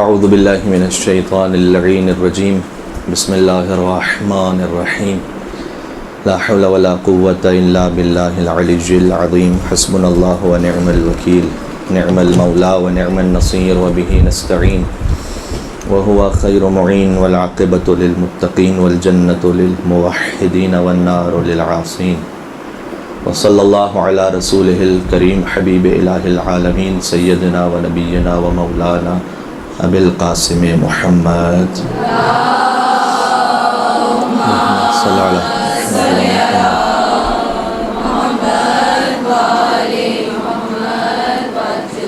اعوذ باللہ من الشیطان اللعین الرجیم بسم اللہ الرحمن الرحیم لا حول ولا قوة الا باللہ العلی العظیم حسبنا اللہ ونعم الوکیل نعم المولا ونعم النصیر وبہ نستعین وهو خیر معین والعاقبۃ للمتقین والجنۃ للموحدین والنار للعاصین وصلی اللہ علی رسولہ الکریم حبیب الہ العالمین سیدنا و نبینا و مولانا ابی القاسم محمد صلی اللہ علیہ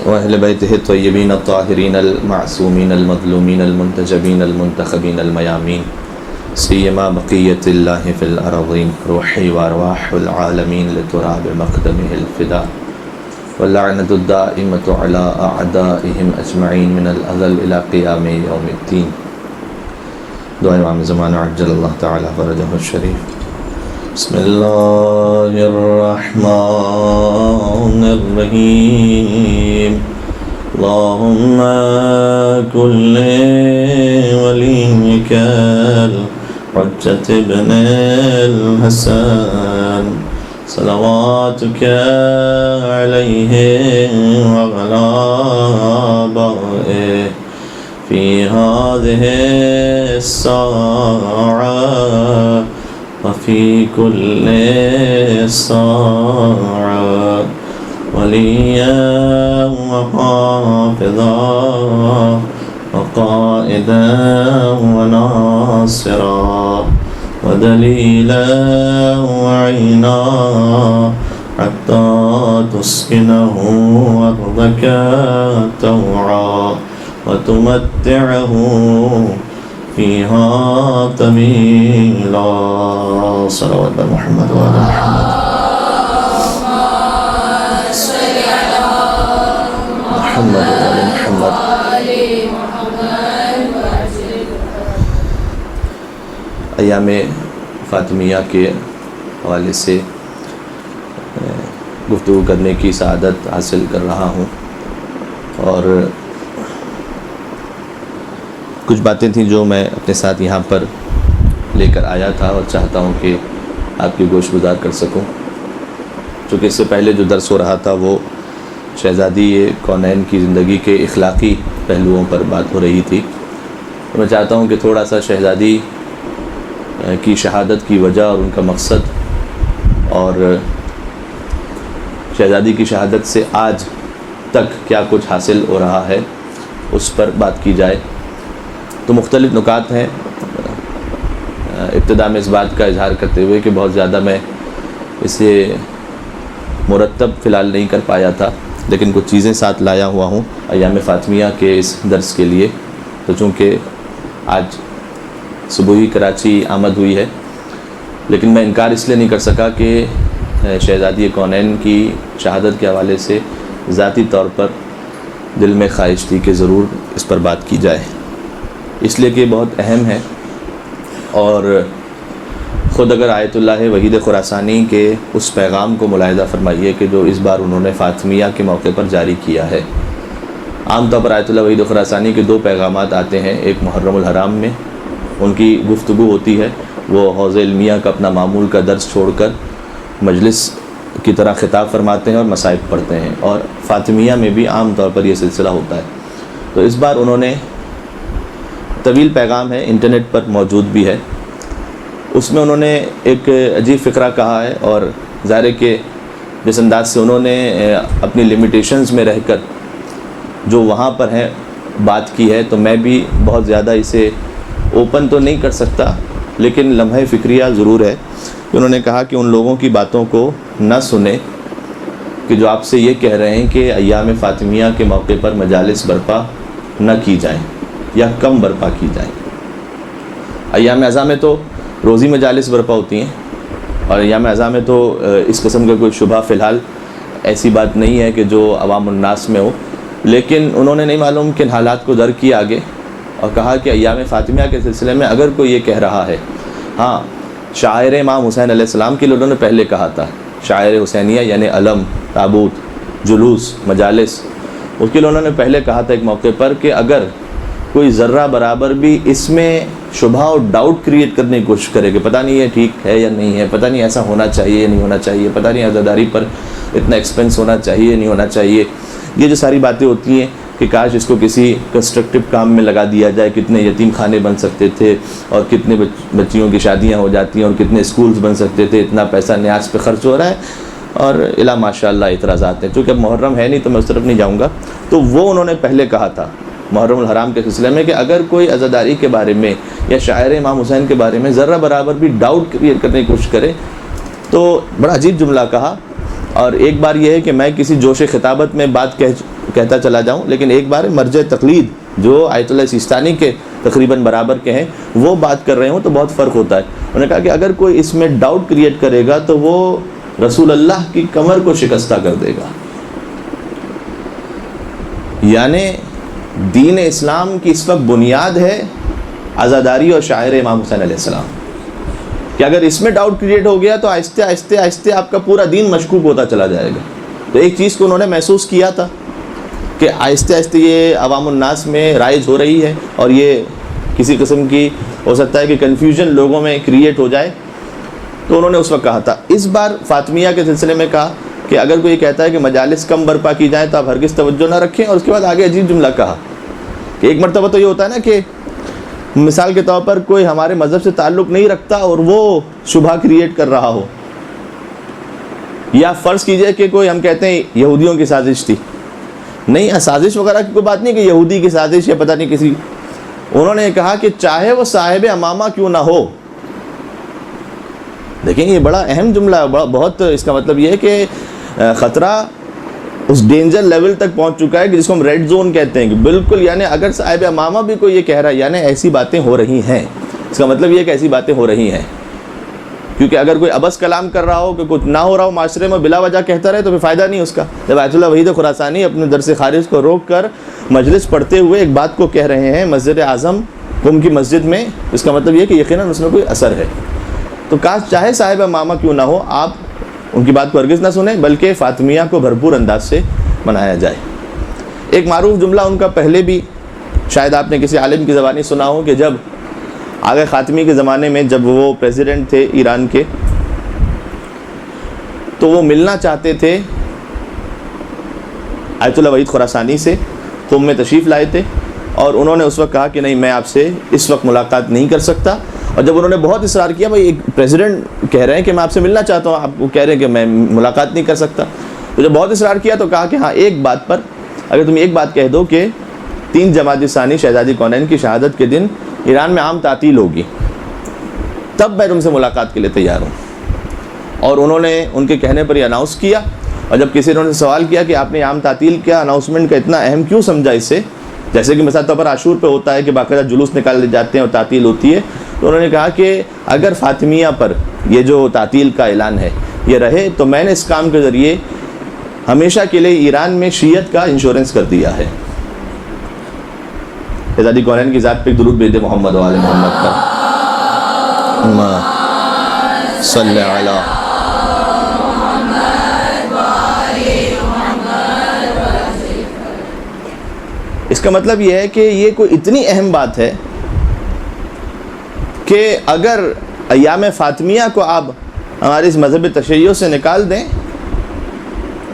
وأهل بيته الطيبين الطاهرين المعصومين المظلومين المنتجبين المنتخبين الميامين سيما بقية الله في الأرضين روحي وأرواح العالمين لتراب مقدمه الفداء واللعنة الدائمة على أعدائهم أجمعين من الأذل إلى قيام يوم الدين دعاء امام زمان عجل الله تعالى فرجه الشريف بسم الله الرحمن الرحيم اللهم كل وليك الحجة ابن الحسن صلواتك عليه وعلى آبائه في هذه الساعة وفي كل ساعة وليا وحافظا وقائدا وناصرا ودليلا وعينا حتى تسكنه أرضك طوعا وتمتعه فيها طويلا صلوات محمد وعلى محمد محمد وعلى محمد. ایام فاطمیہ کے حوالے سے گفتگو کرنے کی سعادت حاصل کر رہا ہوں اور کچھ باتیں تھیں جو میں اپنے ساتھ یہاں پر لے کر آیا تھا اور چاہتا ہوں کہ آپ کی گوش گزار کر سکوں. چونکہ اس سے پہلے جو درس ہو رہا تھا وہ شہزادی کونین کی زندگی کے اخلاقی پہلوؤں پر بات ہو رہی تھی. میں چاہتا ہوں کہ تھوڑا سا شہزادی کی شہادت کی وجہ اور ان کا مقصد اور شہزادی کی شہادت سے آج تک کیا کچھ حاصل ہو رہا ہے اس پر بات کی جائے. تو مختلف نکات ہیں. ابتدا میں اس بات کا اظہار کرتے ہوئے کہ بہت زیادہ میں اسے مرتب فی الحال نہیں کر پایا تھا، لیکن کچھ چیزیں ساتھ لایا ہوا ہوں ایام فاطمیہ کے اس درس کے لیے. تو چونکہ آج صبح ہی کراچی آمد ہوئی ہے، لیکن میں انکار اس لیے نہیں کر سکا کہ شہزادی کونین کی شہادت کے حوالے سے ذاتی طور پر دل میں خواہش تھی کہ ضرور اس پر بات کی جائے، اس لیے کہ بہت اہم ہے. اور خود اگر آیت اللہ وحید خراسانی کے اس پیغام کو ملاحظہ فرمائیے کہ جو اس بار انہوں نے فاطمیہ کے موقع پر جاری کیا ہے. عام طور پر آیت اللہ وحید خراسانی کے دو پیغامات آتے ہیں. ایک محرم الحرام میں ان کی گفتگو ہوتی ہے، وہ حوض علمیہ کا اپنا معمول کا درس چھوڑ کر مجلس کی طرح خطاب فرماتے ہیں اور مصائب پڑھتے ہیں، اور فاطمیہ میں بھی عام طور پر یہ سلسلہ ہوتا ہے. تو اس بار انہوں نے طویل پیغام ہے، انٹرنیٹ پر موجود بھی ہے، اس میں انہوں نے ایک عجیب فقرہ کہا ہے. اور ظاہر ہے کہ جس انداز سے انہوں نے اپنی لمیٹیشنز میں رہ کر جو وہاں پر ہیں بات کی ہے، تو میں بھی بہت زیادہ اسے اوپن تو نہیں کر سکتا، لیکن لمحہ فکریہ ضرور ہے کہ انہوں نے کہا کہ ان لوگوں کی باتوں کو نہ سنیں کہ جو آپ سے یہ کہہ رہے ہیں کہ ایام فاطمیہ کے موقع پر مجالس برپا نہ کی جائیں یا کم برپا کی جائیں. ایام اعزاء میں تو روزی مجالس برپا ہوتی ہیں، اور ایام اعزاء میں تو اس قسم کا کوئی شبہ فی الحال ایسی بات نہیں ہے کہ جو عوام الناس میں ہو. لیکن انہوں نے نہیں معلوم کن حالات کو در کیا آگے اور کہا کہ ایام فاطمیہ کے سلسلے میں اگر کوئی یہ کہہ رہا ہے، ہاں شاعر امام حسین علیہ السلام کے لیے انہوں نے پہلے کہا تھا، شاعر حسینیہ یعنی علم، تابوت، جلوس، مجالس، اس کے لیے انہوں نے پہلے کہا تھا ایک موقع پر کہ اگر کوئی ذرہ برابر بھی اس میں شبہ اور ڈاؤٹ کریٹ کرنے کی کوشش کرے کہ پتہ نہیں یہ ٹھیک ہے یا نہیں ہے، پتہ نہیں ایسا ہونا چاہیے یا نہیں ہونا چاہیے، پتہ نہیں عزاداری پر اتنا ایکسپینس ہونا چاہیے یا نہیں ہونا چاہیے، یہ جو ساری باتیں ہوتی ہیں کہ کاش اس کو کسی کنسٹرکٹیو کام میں لگا دیا جائے، کتنے یتیم خانے بن سکتے تھے اور کتنے بچیوں کی شادیاں ہو جاتی ہیں اور کتنے اسکولز بن سکتے تھے، اتنا پیسہ نیاز پہ خرچ ہو رہا ہے، اور الا ماشاء اللہ اعتراضات ہیں۔ چونکہ اب محرم ہے نہیں تو میں اس طرف نہیں جاؤں گا، تو وہ انہوں نے پہلے کہا تھا محرم الحرام کے سلسلے میں کہ اگر کوئی عزاداری کے بارے میں یا شاعر امام حسین کے بارے میں ذرہ برابر بھی ڈاؤٹ کریٹ کرنے کی کوشش کرے تو بڑا عجیب جملہ کہا۔ اور ایک بار یہ ہے کہ میں کسی جوش خطابت میں بات کہتا چلا جاؤں، لیکن ایک بار مرجع تقلید جو آیت اللہ سیستانی کے تقریباً برابر کے ہیں وہ بات کر رہے ہوں تو بہت فرق ہوتا ہے۔ انہوں نے کہا کہ اگر کوئی اس میں ڈاؤٹ کریٹ کرے گا تو وہ رسول اللہ کی کمر کو شکستہ کر دے گا، یعنی دین اسلام کی اس وقت بنیاد ہے عزاداری اور شاعر امام حسین علیہ السلام، کہ اگر اس میں ڈاؤٹ کریٹ ہو گیا تو آہستہ آہستہ آہستہ آپ کا پورا دین مشکوک ہوتا چلا جائے گا۔ تو ایک چیز کو انہوں نے محسوس کیا تھا کہ آہستہ آہستہ یہ عوام الناس میں رائج ہو رہی ہے اور یہ کسی قسم کی ہو سکتا ہے کہ کنفیوژن لوگوں میں کریٹ ہو جائے، تو انہوں نے اس وقت کہا تھا۔ اس بار فاطمیہ کے سلسلے میں کہا کہ اگر کوئی کہتا ہے کہ مجالس کم برپا کی جائیں تو آپ ہرگز توجہ نہ رکھیں، اور اس کے بعد آگے عجیب جملہ کہا کہ ایک مرتبہ تو یہ ہوتا ہے نا کہ مثال کے طور پر کوئی ہمارے مذہب سے تعلق نہیں رکھتا اور وہ شبہ کریٹ کر رہا ہو، یا فرض کیجئے کہ کوئی ہم کہتے ہیں یہودیوں کی سازش تھی، نہیں سازش وغیرہ کی کوئی بات نہیں کہ یہودی کی سازش یا پتہ نہیں کسی، انہوں نے کہا کہ چاہے وہ صاحب امامہ کیوں نہ ہو۔ دیکھیں یہ بڑا اہم جملہ ہے، بہت اس کا مطلب یہ ہے کہ خطرہ اس ڈینجر لیول تک پہنچ چکا ہے کہ جس کو ہم ریڈ زون کہتے ہیں، کہ بالکل یعنی اگر صاحب امامہ بھی کوئی یہ کہہ رہا ہے یعنی ایسی باتیں ہو رہی ہیں، اس کا مطلب یہ ہے کہ ایسی باتیں ہو رہی ہیں، کیونکہ اگر کوئی ابس کلام کر رہا ہو کہ کچھ نہ ہو رہا ہو معاشرے میں بلا وجہ کہتا رہے تو پھر فائدہ نہیں اس کا۔ جب آیت اللہ وحید خراسانی اپنے درس خارج کو روک کر مجلس پڑھتے ہوئے ایک بات کو کہہ رہے ہیں مسجد اعظم قم کی مسجد میں، اس کا مطلب یہ ہے کہ یقیناً اس میں کوئی اثر ہے۔ تو کاش چاہے صاحب امامہ کیوں نہ ہو آپ ان کی بات کو ہرگز نہ سنیں، بلکہ فاطمیہ کو بھرپور انداز سے منایا جائے۔ ایک معروف جملہ ان کا پہلے بھی شاید آپ نے کسی عالم کی زبانی سنا ہو کہ جب آغا خاتمی کے زمانے میں جب وہ پریزیڈنٹ تھے ایران کے، تو وہ ملنا چاہتے تھے آیت اللہ وحید خراسانی سے، قم میں تشریف لائے تھے، اور انہوں نے اس وقت کہا کہ نہیں میں آپ سے اس وقت ملاقات نہیں کر سکتا، اور جب انہوں نے بہت اصرار کیا بھائی ایک پریزیڈنٹ کہہ رہے ہیں کہ میں آپ سے ملنا چاہتا ہوں، آپ کہہ رہے ہیں کہ میں ملاقات نہیں کر سکتا، تو جب بہت اصرار کیا تو کہا کہ ہاں ایک بات پر اگر تم ایک بات کہہ دو کہ 3 جمادی ثانی شہزادی کونین کی شہادت کے دن ایران میں عام تعطیل ہوگی، تب میں تم سے ملاقات کے لیے تیار ہوں۔ اور انہوں نے ان کے کہنے پر یہ اناؤنس کیا، اور جب کسی نے سوال کیا کہ آپ نے عام تعطیل کیا اناؤنسمنٹ کا اتنا اہم کیوں سمجھا اس سے، جیسے کہ مثال طور پر عاشور پہ ہوتا ہے کہ باقاعدہ جلوس نکالے جاتے ہیں اور تعطیل ہوتی ہے، تو انہوں نے کہا کہ اگر فاطمیہ پر یہ جو تعطیل کا اعلان ہے یہ رہے تو میں نے اس کام کے ذریعے ہمیشہ کے لیے ایران میں شیعت کا انشورنس کر دیا ہے۔ شہزادی کونین کی ذات پہ درود بھیج دے محمد و آل محمد پر، اللہم صلی علی۔ اس کا مطلب یہ ہے کہ یہ کوئی اتنی اہم بات ہے کہ اگر ایام فاطمیہ کو آپ ہمارے اس مذہب تشیع سے نکال دیں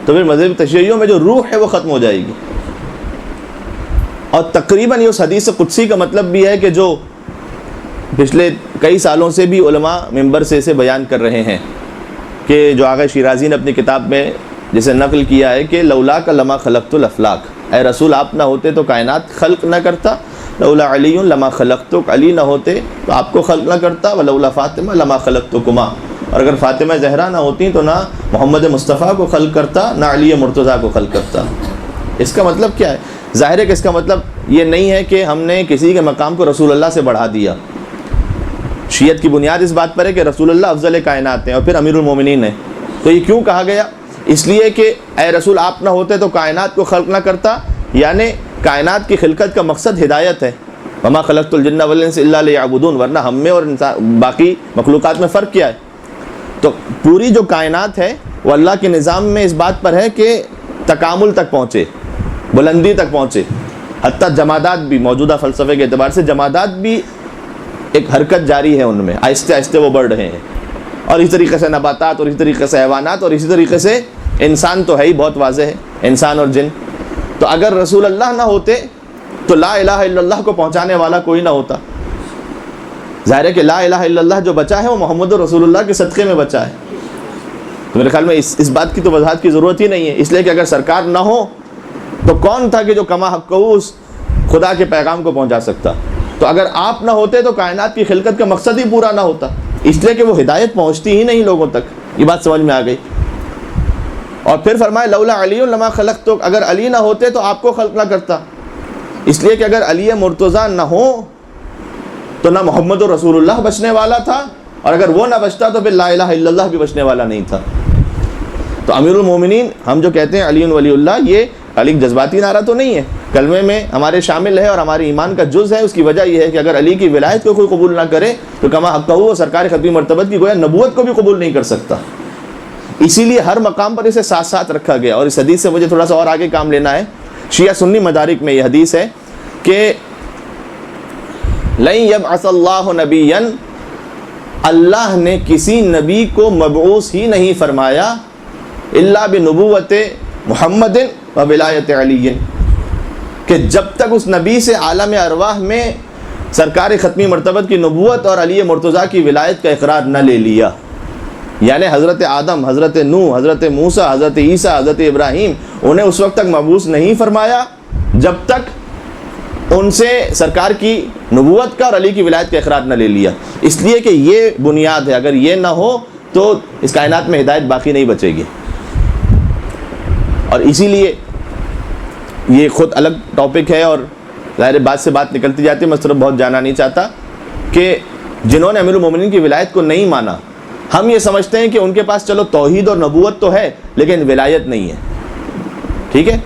تو پھر مذہب تشیع میں جو روح ہے وہ ختم ہو جائے گی۔ اور تقریباً یہ اس حدیث قدسی کا مطلب بھی ہے کہ جو پچھلے کئی سالوں سے بھی علماء ممبر سے اسے بیان کر رہے ہیں، کہ جو آغا شیرازی نے اپنی کتاب میں جسے نقل کیا ہے کہ لولاک لما خلقت الافلاک، اے رسول آپ نہ ہوتے تو کائنات خلق نہ کرتا، لولا علی لما خلقتک، علی نہ ہوتے تو آپ کو خلق نہ کرتا، ولولا فاطمہ لما خلقتکما، اور اگر فاطمہ زہرا نہ ہوتی تو نہ محمد مصطفیٰ کو خلق کرتا نہ علی مرتضیٰ کو خلق کرتا۔ اس کا مطلب کیا ہے؟ ظاہر ہے کہ اس کا مطلب یہ نہیں ہے کہ ہم نے کسی کے مقام کو رسول اللہ سے بڑھا دیا۔ شیعت کی بنیاد اس بات پر ہے کہ رسول اللہ افضل کائنات ہیں اور پھر امیر المومنین ہیں۔ تو یہ کیوں کہا گیا؟ اس لیے کہ اے رسول آپ نہ ہوتے تو کائنات کو خلق نہ کرتا، یعنی کائنات کی خلقت کا مقصد ہدایت ہے۔ وما خلقت الجن والانس الا لیعبدون، ورنہ ہم میں اور باقی مخلوقات میں فرق کیا ہے؟ تو پوری جو کائنات ہے وہ اللہ کے نظام میں اس بات پر ہے کہ تکامل تک پہنچے، بلندی تک پہنچے، حتیٰ جمادات بھی، موجودہ فلسفے کے اعتبار سے جمادات بھی ایک حرکت جاری ہے ان میں، آہستہ آہستہ وہ بڑھ رہے ہیں، اور اسی طریقے سے نباتات، اور اسی طریقے سے حیوانات، اور اسی طریقے سے انسان تو ہے ہی، بہت واضح ہے انسان اور جن۔ تو اگر رسول اللہ نہ ہوتے تو لا الہ الا اللہ کو پہنچانے والا کوئی نہ ہوتا۔ ظاہر ہے کہ لا الہ الا اللہ جو بچا ہے وہ محمد رسول اللہ کے صدقے میں بچا ہے۔ تو میرے خیال میں اس بات کی تو وضاحت کی ضرورت ہی نہیں ہے، اس لیے کہ اگر سرکار نہ ہو تو کون تھا کہ جو کما حق کو اس خدا کے پیغام کو پہنچا سکتا؟ تو اگر آپ نہ ہوتے تو کائنات کی خلقت کا مقصد ہی پورا نہ ہوتا، اس لیے کہ وہ ہدایت پہنچتی ہی نہیں لوگوں تک۔ یہ بات سمجھ میں آ گئی۔ اور پھر فرمائے لولا علی لما خلقت، تو اگر علی نہ ہوتے تو آپ کو خلق نہ کرتا، اس لیے کہ اگر علی مرتضیٰ نہ ہو تو نہ محمد رسول اللہ بچنے والا تھا، اور اگر وہ نہ بچتا تو پھر لا الہ الا اللہ بھی بچنے والا نہیں تھا۔ تو امیر المومنین ہم جو کہتے ہیں علی ولی اللہ، یہ علی جذباتی نعرہ تو نہیں ہے، کلمے میں ہمارے شامل ہے اور ہمارے ایمان کا جز ہے۔ اس کی وجہ یہ ہے کہ اگر علی کی ولایت کو کوئی قبول نہ کرے تو کما حق وہ سرکار ختمی مرتبت کی گویا نبوت کو بھی قبول نہیں کر سکتا۔ اسی لیے ہر مقام پر اسے ساتھ ساتھ رکھا گیا۔ اور اس حدیث سے مجھے تھوڑا سا اور آگے کام لینا ہے۔ شیعہ سنی مدارک میں یہ حدیث ہے کہ لن یبعث اللہ نبیا، اللہ نے کسی نبی کو مبعوث ہی نہیں فرمایا الا بنبوت محمد و ولایت علی، کہ جب تک اس نبی سے عالم ارواح میں سرکار ختمی مرتبت کی نبوت اور علی مرتضیٰ کی ولایت کا اقرار نہ لے لیا۔ یعنی حضرت آدم، حضرت نوح، حضرت موسیٰ، حضرت عیسیٰ، حضرت ابراہیم، انہیں اس وقت تک مبعوث نہیں فرمایا جب تک ان سے سرکار کی نبوت کا اور علی کی ولایت کا اقرار نہ لے لیا۔ اس لیے کہ یہ بنیاد ہے، اگر یہ نہ ہو تو اس کائنات میں ہدایت باقی نہیں بچے گی۔ اور اسی لیے یہ خود الگ ٹاپک ہے اور ظاہر بات سے بات نکلتی جاتی ہے، میں اس طرف بہت جانا نہیں چاہتا، کہ جنہوں نے امیر المومنین کی ولایت کو نہیں مانا، ہم یہ سمجھتے ہیں کہ ان کے پاس چلو توحید اور نبوت تو ہے لیکن ولایت نہیں ہے، ٹھیک ہے؟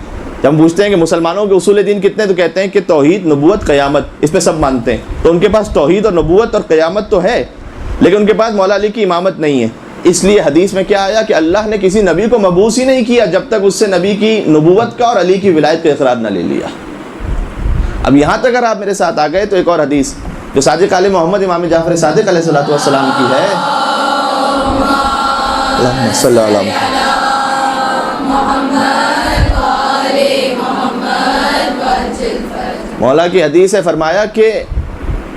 جب ہم پوچھتے ہیں کہ مسلمانوں کے اصول دین کتنے، تو کہتے ہیں کہ توحید، نبوت، قیامت، اس پہ سب مانتے ہیں۔ تو ان کے پاس توحید اور نبوت اور قیامت تو ہے لیکن ان کے پاس مولا علی کی امامت نہیں ہے۔ اس لیے حدیث میں کیا آیا کہ اللہ نے کسی نبی کو مبعوث ہی نہیں کیا جب تک اس سے نبی کی نبوت کا اور علی کی ولایت کا اقرار نہ لے لیا۔ اب یہاں تک اگر آپ میرے ساتھ آ گئے تو ایک اور حدیث جو صادق آل محمد امام جعفر صادق علیہ الصلوۃ والسلام کی ہے، اللہم صلی علی محمد، مولا کی حدیث ہے، فرمایا کہ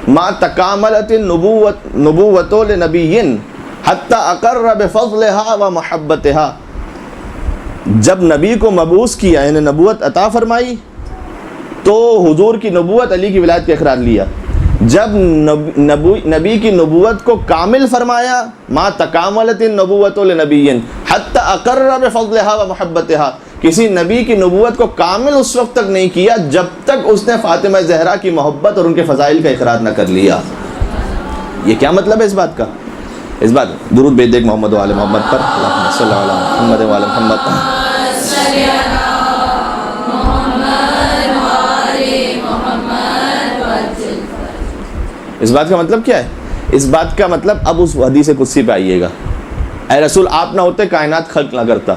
ما تکاملت النبوۃ لنبی حتی اقر بفضلها و محبتها، جب نبی کو مبعوث کیا یعنی نبوت عطا فرمائی تو حضور کی نبوت، علی کی ولایت کا اقرار لیا۔ جب نبی کی نبوت کو کامل فرمایا، ما تکاملت النبوۃ لنبی حتی اقر بفضلها و محبتها، کسی نبی کی نبوت کو کامل اس وقت تک نہیں کیا جب تک اس نے فاطمہ زہرا کی محبت اور ان کے فضائل کا اقرار نہ کر لیا۔ یہ کیا مطلب ہے اس بات کا؟ اس بات درود بھیج دیکھ محمد و آل محمد پر، اللہم صلی علی محمد و آل محمد۔ اس بات کا مطلب کیا ہے؟ اس بات کا مطلب اب اس حدیث قدسی پہ آئیے گا، اے رسول آپ نہ ہوتے کائنات خلق نہ کرتا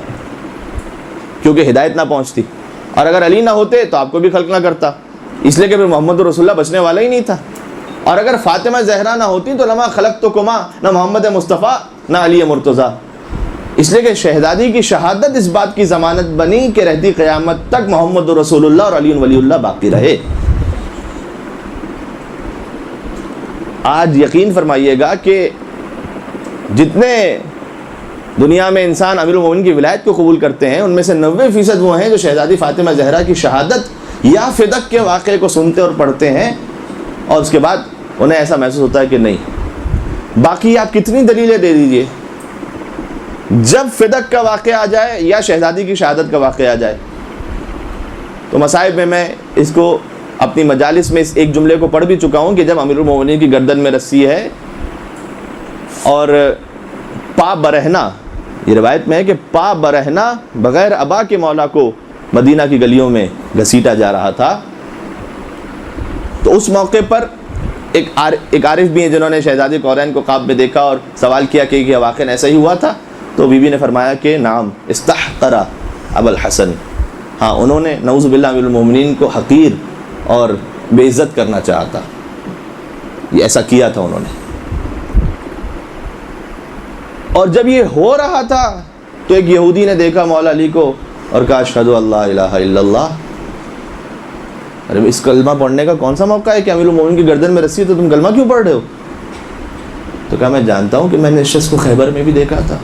کیونکہ ہدایت نہ پہنچتی، اور اگر علی نہ ہوتے تو آپ کو بھی خلق نہ کرتا، اس لیے کہ پھر محمد رسول اللہ بچنے والا ہی نہیں تھا۔ اور اگر فاطمہ زہرا نہ ہوتی تو لما خلقتکما، نہ محمد مصطفیٰ نہ علی مرتضیٰ، اس لیے کہ شہزادی کی شہادت اس بات کی ضمانت بنی کہ رہتی قیامت تک محمد رسول اللہ اور علی ولی اللہ باقی رہے۔ آج یقین فرمائیے گا کہ جتنے دنیا میں انسان امیر المومنین کی ولایت کو قبول کرتے ہیں ان میں سے 90% وہ ہیں جو شہزادی فاطمہ زہرا کی شہادت یا فدق کے واقعے کو سنتے اور پڑھتے ہیں اور اس کے بعد انہیں ایسا محسوس ہوتا ہے کہ نہیں، باقی آپ کتنی دلیلیں دے دیجئے، جب فدق کا واقعہ آ جائے یا شہزادی کی شہادت کا واقعہ آ جائے تو مصائب میں اس کو اپنی مجالس میں اس ایک جملے کو پڑھ بھی چکا ہوں کہ جب امیر المومنین کی گردن میں رسی ہے اور پا برہنا، یہ روایت میں ہے کہ پا برہنا بغیر ابا کے مولا کو مدینہ کی گلیوں میں گھسیٹا جا رہا تھا، تو اس موقع پر ایک عارف بھی ہیں جنہوں نے شہزادی قرین کو خواب میں دیکھا اور سوال کیا کہ یہ واقعہ ایسا ہی ہوا تھا، تو بی بی نے فرمایا کہ نعم استحقر ابو الحسن، ہاں انہوں نے نعوذ باللہ امیر المومنین کو حقیر اور بے عزت کرنا چاہا تھا. یہ ایسا کیا تھا انہوں نے. اور جب یہ ہو رہا تھا تو ایک یہودی نے دیکھا مولا علی کو اور کہا اشہد اللہ الہ الا اللہ. ارے اس کلمہ پڑھنے کا کون سا موقع ہے کہ امیر المومنین کی گردن میں رسی ہے تو تم کلمہ کیوں پڑھ رہے ہو؟ تو کہا میں جانتا ہوں کہ میں نے اس شخص کو خیبر میں بھی دیکھا تھا,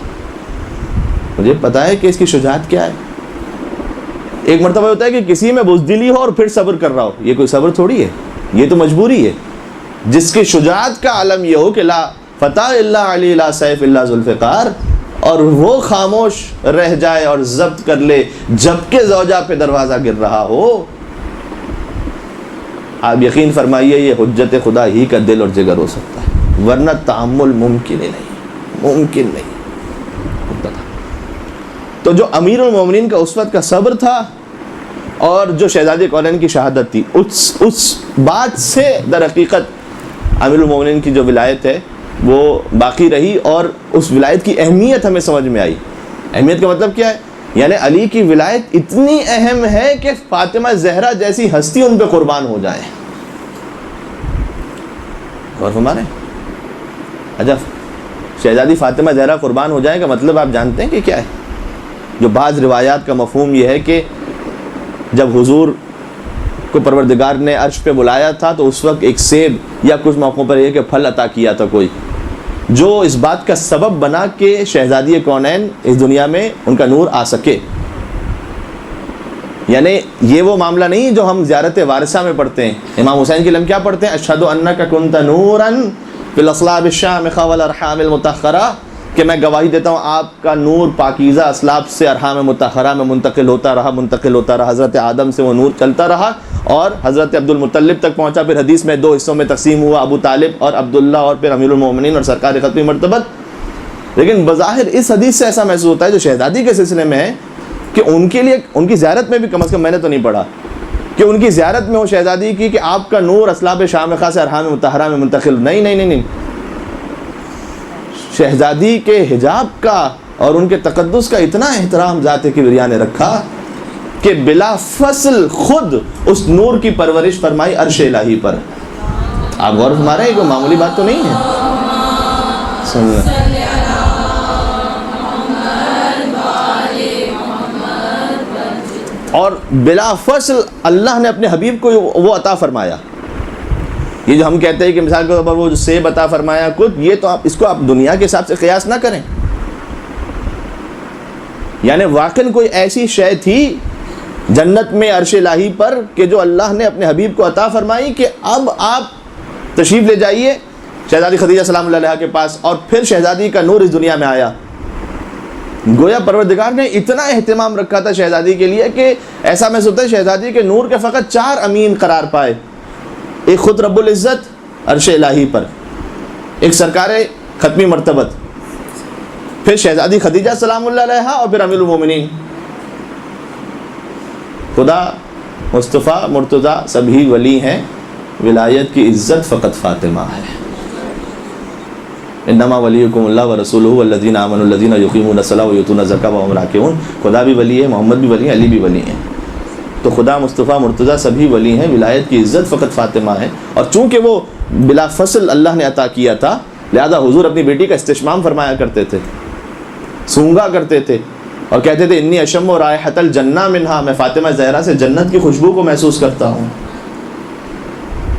مجھے پتا ہے کہ اس کی شجاعت کیا ہے. ایک مرتبہ ہوتا ہے کہ کسی میں بزدلی ہو اور پھر صبر کر رہا ہو, یہ کوئی صبر تھوڑی ہے, یہ تو مجبوری ہے. جس کی شجاعت کا عالم یہ ہو کہ لا فتح الا علی لا سیف الا ذوالفقار, اور وہ خاموش رہ جائے اور ضبط کر لے جبکہ زوجہ پہ دروازہ گر رہا ہو. آپ یقین فرمائیے یہ حجت خدا ہی کا دل اور جگر ہو سکتا ہے, ورنہ تعامل ممکن ہی نہیں, ممکن نہیں ہوتا تھا. تو جو امیر المومنین کا اس وقت کا صبر تھا اور جو شہزادی کونین کی شہادت تھی, اس بات سے در حقیقت امیر المومنین کی جو ولایت ہے وہ باقی رہی, اور اس ولایت کی اہمیت ہمیں سمجھ میں آئی. اہمیت کا مطلب کیا ہے؟ یعنی علی کی ولایت اتنی اہم ہے کہ فاطمہ زہرا جیسی ہستی ان پہ قربان ہو جائیں. اور ہمارے عجب, شہزادی فاطمہ زہرا قربان ہو جائیں کا مطلب آپ جانتے ہیں کہ کیا ہے؟ جو بعض روایات کا مفہوم یہ ہے کہ جب حضور کو پروردگار نے عرش پہ بلایا تھا تو اس وقت ایک سیب یا کچھ موقعوں پر یہ کہ پھل عطا کیا تھا کوئی, جو اس بات کا سبب بنا کہ شہزادی کونین اس دنیا میں ان کا نور آ سکے. یعنی یہ وہ معاملہ نہیں جو ہم زیارت وارثہ میں پڑھتے ہیں. امام حسین کے لیے ہم کیا پڑھتے ہیں؟ اشہد انک کنت نورا فی الاصلاب الشامخہ والارحام المطہرہ, کہ میں گواہی دیتا ہوں آپ کا نور پاکیزہ اسلاب سے ارحام مطہرہ میں منتقل ہوتا رہا. حضرت آدم سے وہ نور چلتا رہا اور حضرت عبد المطلب تک پہنچا. پھر حدیث میں 2 حصوں میں تقسیم ہوا, ابو طالب اور عبداللہ, اور پھر امیر المومنین اور سرکار ختمی مرتبت. لیکن بظاہر اس حدیث سے ایسا محسوس ہوتا ہے جو شہزادی کے سلسلے میں ہے کہ ان کے لیے ان کی زیارت میں بھی کم از کم میں نے تو نہیں پڑھا کہ ان کی زیارت میں ہو شہزادی کی کہ آپ کا نور اسلاب شامخہ سے ارحام مطہرہ میں منتقل. نہیں, شہزادی کے حجاب کا اور ان کے تقدس کا اتنا احترام ذات کبریا نے رکھا کہ بلا فصل خود اس نور کی پرورش فرمائی عرش الہی پر. آپ غور فرما رہے ہیں, کوئی معمولی بات تو نہیں ہے. اور بلا فصل اللہ نے اپنے حبیب کو وہ عطا فرمایا. یہ جو ہم کہتے ہیں کہ مثال کے طور پر وہ جو سیب عطا فرمایا کچھ, یہ تو آپ اس کو آپ دنیا کے حساب سے قیاس نہ کریں. یعنی واقعاً کوئی ایسی شے تھی جنت میں عرش الہی پر کہ جو اللہ نے اپنے حبیب کو عطا فرمائی کہ اب آپ تشریف لے جائیے شہزادی خدیجہ سلام اللہ علیہا کے پاس, اور پھر شہزادی کا نور اس دنیا میں آیا. گویا پروردگار نے اتنا اہتمام رکھا تھا شہزادی کے لیے کہ ایسا محسوس ہوتا ہے شہزادی کے نور کے فقط 4 امین قرار پائے. ایک خود رب العزت عرش الہی پر, ایک سرکار ختمی مرتبت, پھر شہزادی خدیجہ سلام اللہ علیہا, اور پھر امیر المومنین. خدا مصطفیٰ مرتضیٰ سبھی ولی ہیں, ولایت کی عزت فقط فاطمہ ہے. انما ولیکم اللہ ورسولہ والذین آمنوا الذین یقیمون الصلاۃ ویؤتون الزکاۃ وهم راکعون. خدا بھی ولی ہے, محمد بھی ولی ہے, علی بھی ولی ہیں. تو خدا مصطفیٰ مرتضیٰ سبھی ولی ہیں, ولایت کی عزت فقط فاطمہ ہے. اور چونکہ وہ بلا فصل اللہ نے عطا کیا تھا لہذا حضور اپنی بیٹی کا استشمام فرمایا کرتے تھے, سونگا کرتے تھے اور کہتے تھے انی اشم رائحۃ الجنہ منہا, میں فاطمہ زہرا سے جنت کی خوشبو کو محسوس کرتا ہوں.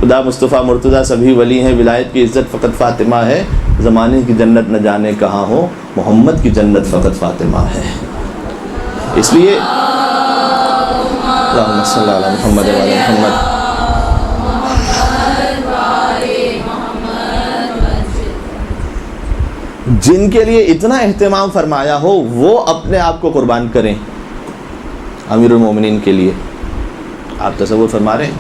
خدا مصطفیٰ مرتضیٰ سبھی ولی ہیں, ولایت کی عزت فقط فاطمہ ہے. زمانے کی جنت نہ جانے کہاں ہو, محمد کی جنت فقط فاطمہ ہے. اس لیے اللہم صلی علی محمد و علی محمد. جن کے لیے اتنا اہتمام فرمایا ہو وہ اپنے آپ کو قربان کریں امیر المومنین کے لیے. آپ تصور فرما رہے ہیں,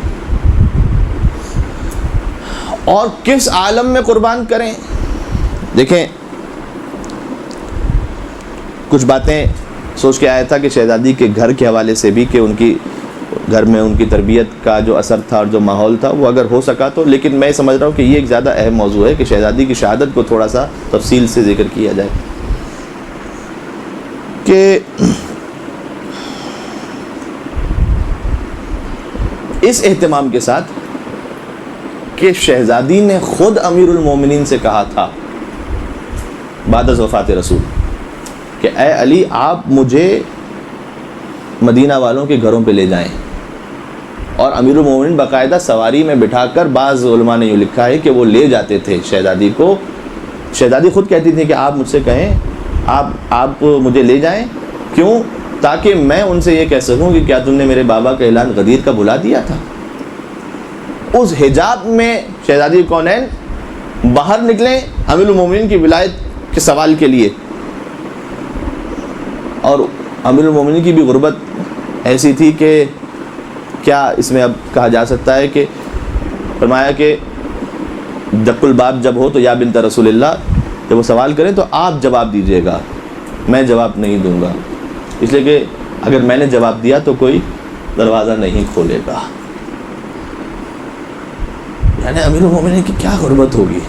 اور کس عالم میں قربان کریں. دیکھیں کچھ باتیں سوچ کے آیا تھا کہ شہزادی کے گھر کے حوالے سے بھی کہ ان کی گھر میں ان کی تربیت کا جو اثر تھا اور جو ماحول تھا وہ اگر ہو سکا تو, لیکن میں سمجھ رہا ہوں کہ یہ ایک زیادہ اہم موضوع ہے کہ شہزادی کی شہادت کو تھوڑا سا تفصیل سے ذکر کیا جائے. کہ اس اہتمام کے ساتھ کہ شہزادی نے خود امیر المومنین سے کہا تھا بعد از وفات رسول کہ اے علی آپ مجھے مدینہ والوں کے گھروں پہ لے جائیں، اور امیر المومنین باقاعدہ سواری میں بٹھا کر، بعض علماء نے یہ لکھا ہے کہ وہ لے جاتے تھے شہزادی کو. شہزادی خود کہتی تھی کہ آپ مجھ سے کہیں آپ مجھے لے جائیں، کیوں؟ تاکہ میں ان سے یہ کہہ سکوں کہ کیا تم نے میرے بابا کا اعلان غدیر کا بھلا دیا تھا. اس حجاب میں شہزادی کونین باہر نکلیں امیر المومنین کی ولایت کے سوال کے لیے. اور امیر المومنین کی بھی غربت ایسی تھی کہ کیا اس میں اب کہا جا سکتا ہے کہ فرمایا کہ دق الباب جب ہو تو یا بنت رسول اللہ، جب وہ سوال کریں تو آپ جواب دیجیے گا، میں جواب نہیں دوں گا، اس لیے کہ اگر میں نے جواب دیا تو کوئی دروازہ نہیں کھولے گا. یعنی امیر المومنین کی کیا غربت ہوگی،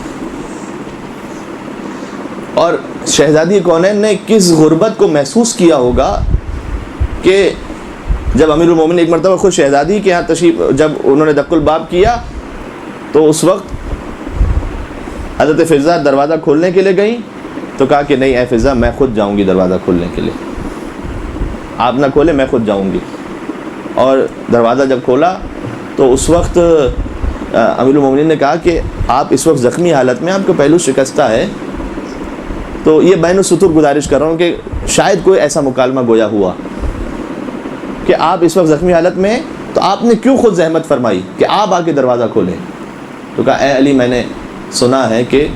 اور شہزادی کونین نے کس غربت کو محسوس کیا ہوگا کہ جب امیر المومنین ایک مرتبہ خود شہزادی کے یہاں تشریف، جب انہوں نے دق الباب کیا تو اس وقت حضرت فضہ دروازہ کھولنے کے لیے گئیں تو کہا کہ نہیں اے فضہ میں خود جاؤں گی دروازہ کھولنے کے لیے، آپ نہ کھولیں میں خود جاؤں گی. اور دروازہ جب کھولا تو اس وقت امیر المومنین نے کہا کہ آپ اس وقت زخمی حالت میں، آپ کا پہلو شکستہ ہے، تو یہ بین السطور گزارش کر رہا ہوں کہ شاید کوئی ایسا مکالمہ گویا ہوا کہ آپ اس وقت زخمی حالت میں، تو آپ نے کیوں خود زحمت فرمائی کہ آپ آ کے دروازہ کھولیں. تو کہا اے علی میں نے سنا ہے کہ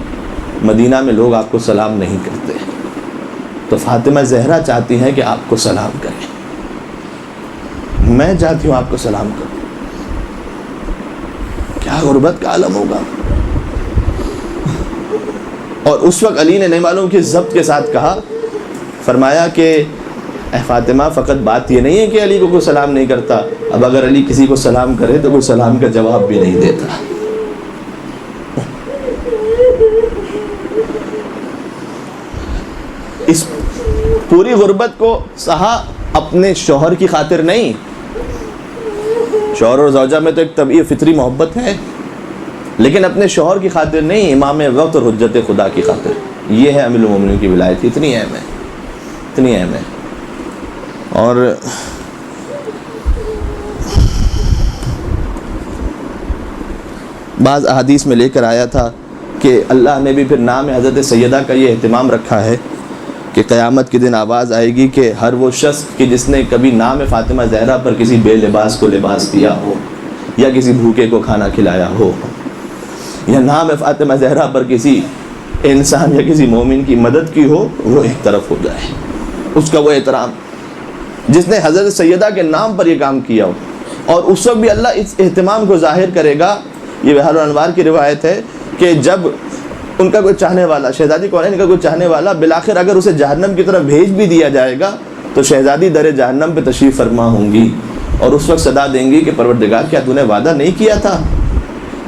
مدینہ میں لوگ آپ کو سلام نہیں کرتے، تو فاطمہ زہرا چاہتی ہیں کہ آپ کو سلام کریں، میں چاہتی ہوں آپ کو سلام کروں. کیا غربت کا عالم ہوگا. اور اس وقت علی نے نہیں معلوم کہ ضبط کے ساتھ کہا، فرمایا کہ اے فاطمہ فقط بات یہ نہیں ہے کہ علی کو کوئی سلام نہیں کرتا، اب اگر علی کسی کو سلام کرے تو کوئی سلام کا جواب بھی نہیں دیتا. اس پوری غربت کو سہا اپنے شوہر کی خاطر نہیں. شوہر اور زوجہ میں تو ایک طبعی فطری محبت ہے، لیکن اپنے شوہر کی خاطر نہیں، امام وقت اور حجت خدا کی خاطر. یہ ہے امیر المومنین کی ولایت، اتنی اہم ہے، اتنی اہم ہے. اور بعض احادیث میں لے کر آیا تھا کہ اللہ نے بھی پھر نام حضرت سیدہ کا یہ اہتمام رکھا ہے کہ قیامت کے دن آواز آئے گی کہ ہر وہ شخص کہ جس نے کبھی نام فاطمہ زہرا پر کسی بے لباس کو لباس دیا ہو، یا کسی بھوکے کو کھانا کھلایا ہو، یا نام فاطمہ زہرا پر کسی انسان یا کسی مومن کی مدد کی ہو، وہ ایک طرف ہو جائے. اس کا وہ احترام جس نے حضرت سیدہ کے نام پر یہ کام کیا ہو. اور اس وقت بھی اللہ اس اہتمام کو ظاہر کرے گا. یہ بحار الانوار کی روایت ہے کہ جب ان کا کوئی چاہنے والا، شہزادی کونین کا کوئی چاہنے والا، بالآخر اگر اسے جہنم کی طرف بھیج بھی دیا جائے گا تو شہزادی در جہنم پہ تشریف فرما ہوں گی، اور اس وقت صدا دیں گی کہ پروردگار کیا تو نے وعدہ نہیں کیا تھا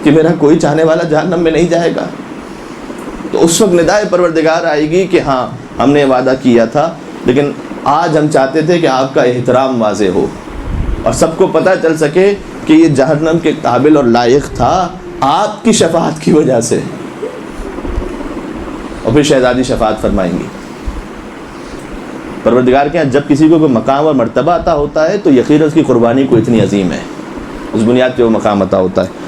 کہ میرا کوئی چاہنے والا جہنم میں نہیں جائے گا. تو اس وقت ندائے پروردگار آئے گی کہ ہاں ہم نے وعدہ کیا تھا، لیکن آج ہم چاہتے تھے کہ آپ کا احترام واضح ہو اور سب کو پتہ چل سکے کہ یہ جہنم کے قابل اور لائق تھا آپ کی شفاعت کی وجہ سے. اور پھر شہزادی شفاعت فرمائیں گی. پروردگار کے یہاں جب کسی کو کوئی مقام اور مرتبہ عطا ہوتا ہے تو یقیناً اس کی قربانی کو اتنی عظیم ہے، اس بنیاد پہ وہ مقام عطا ہوتا ہے.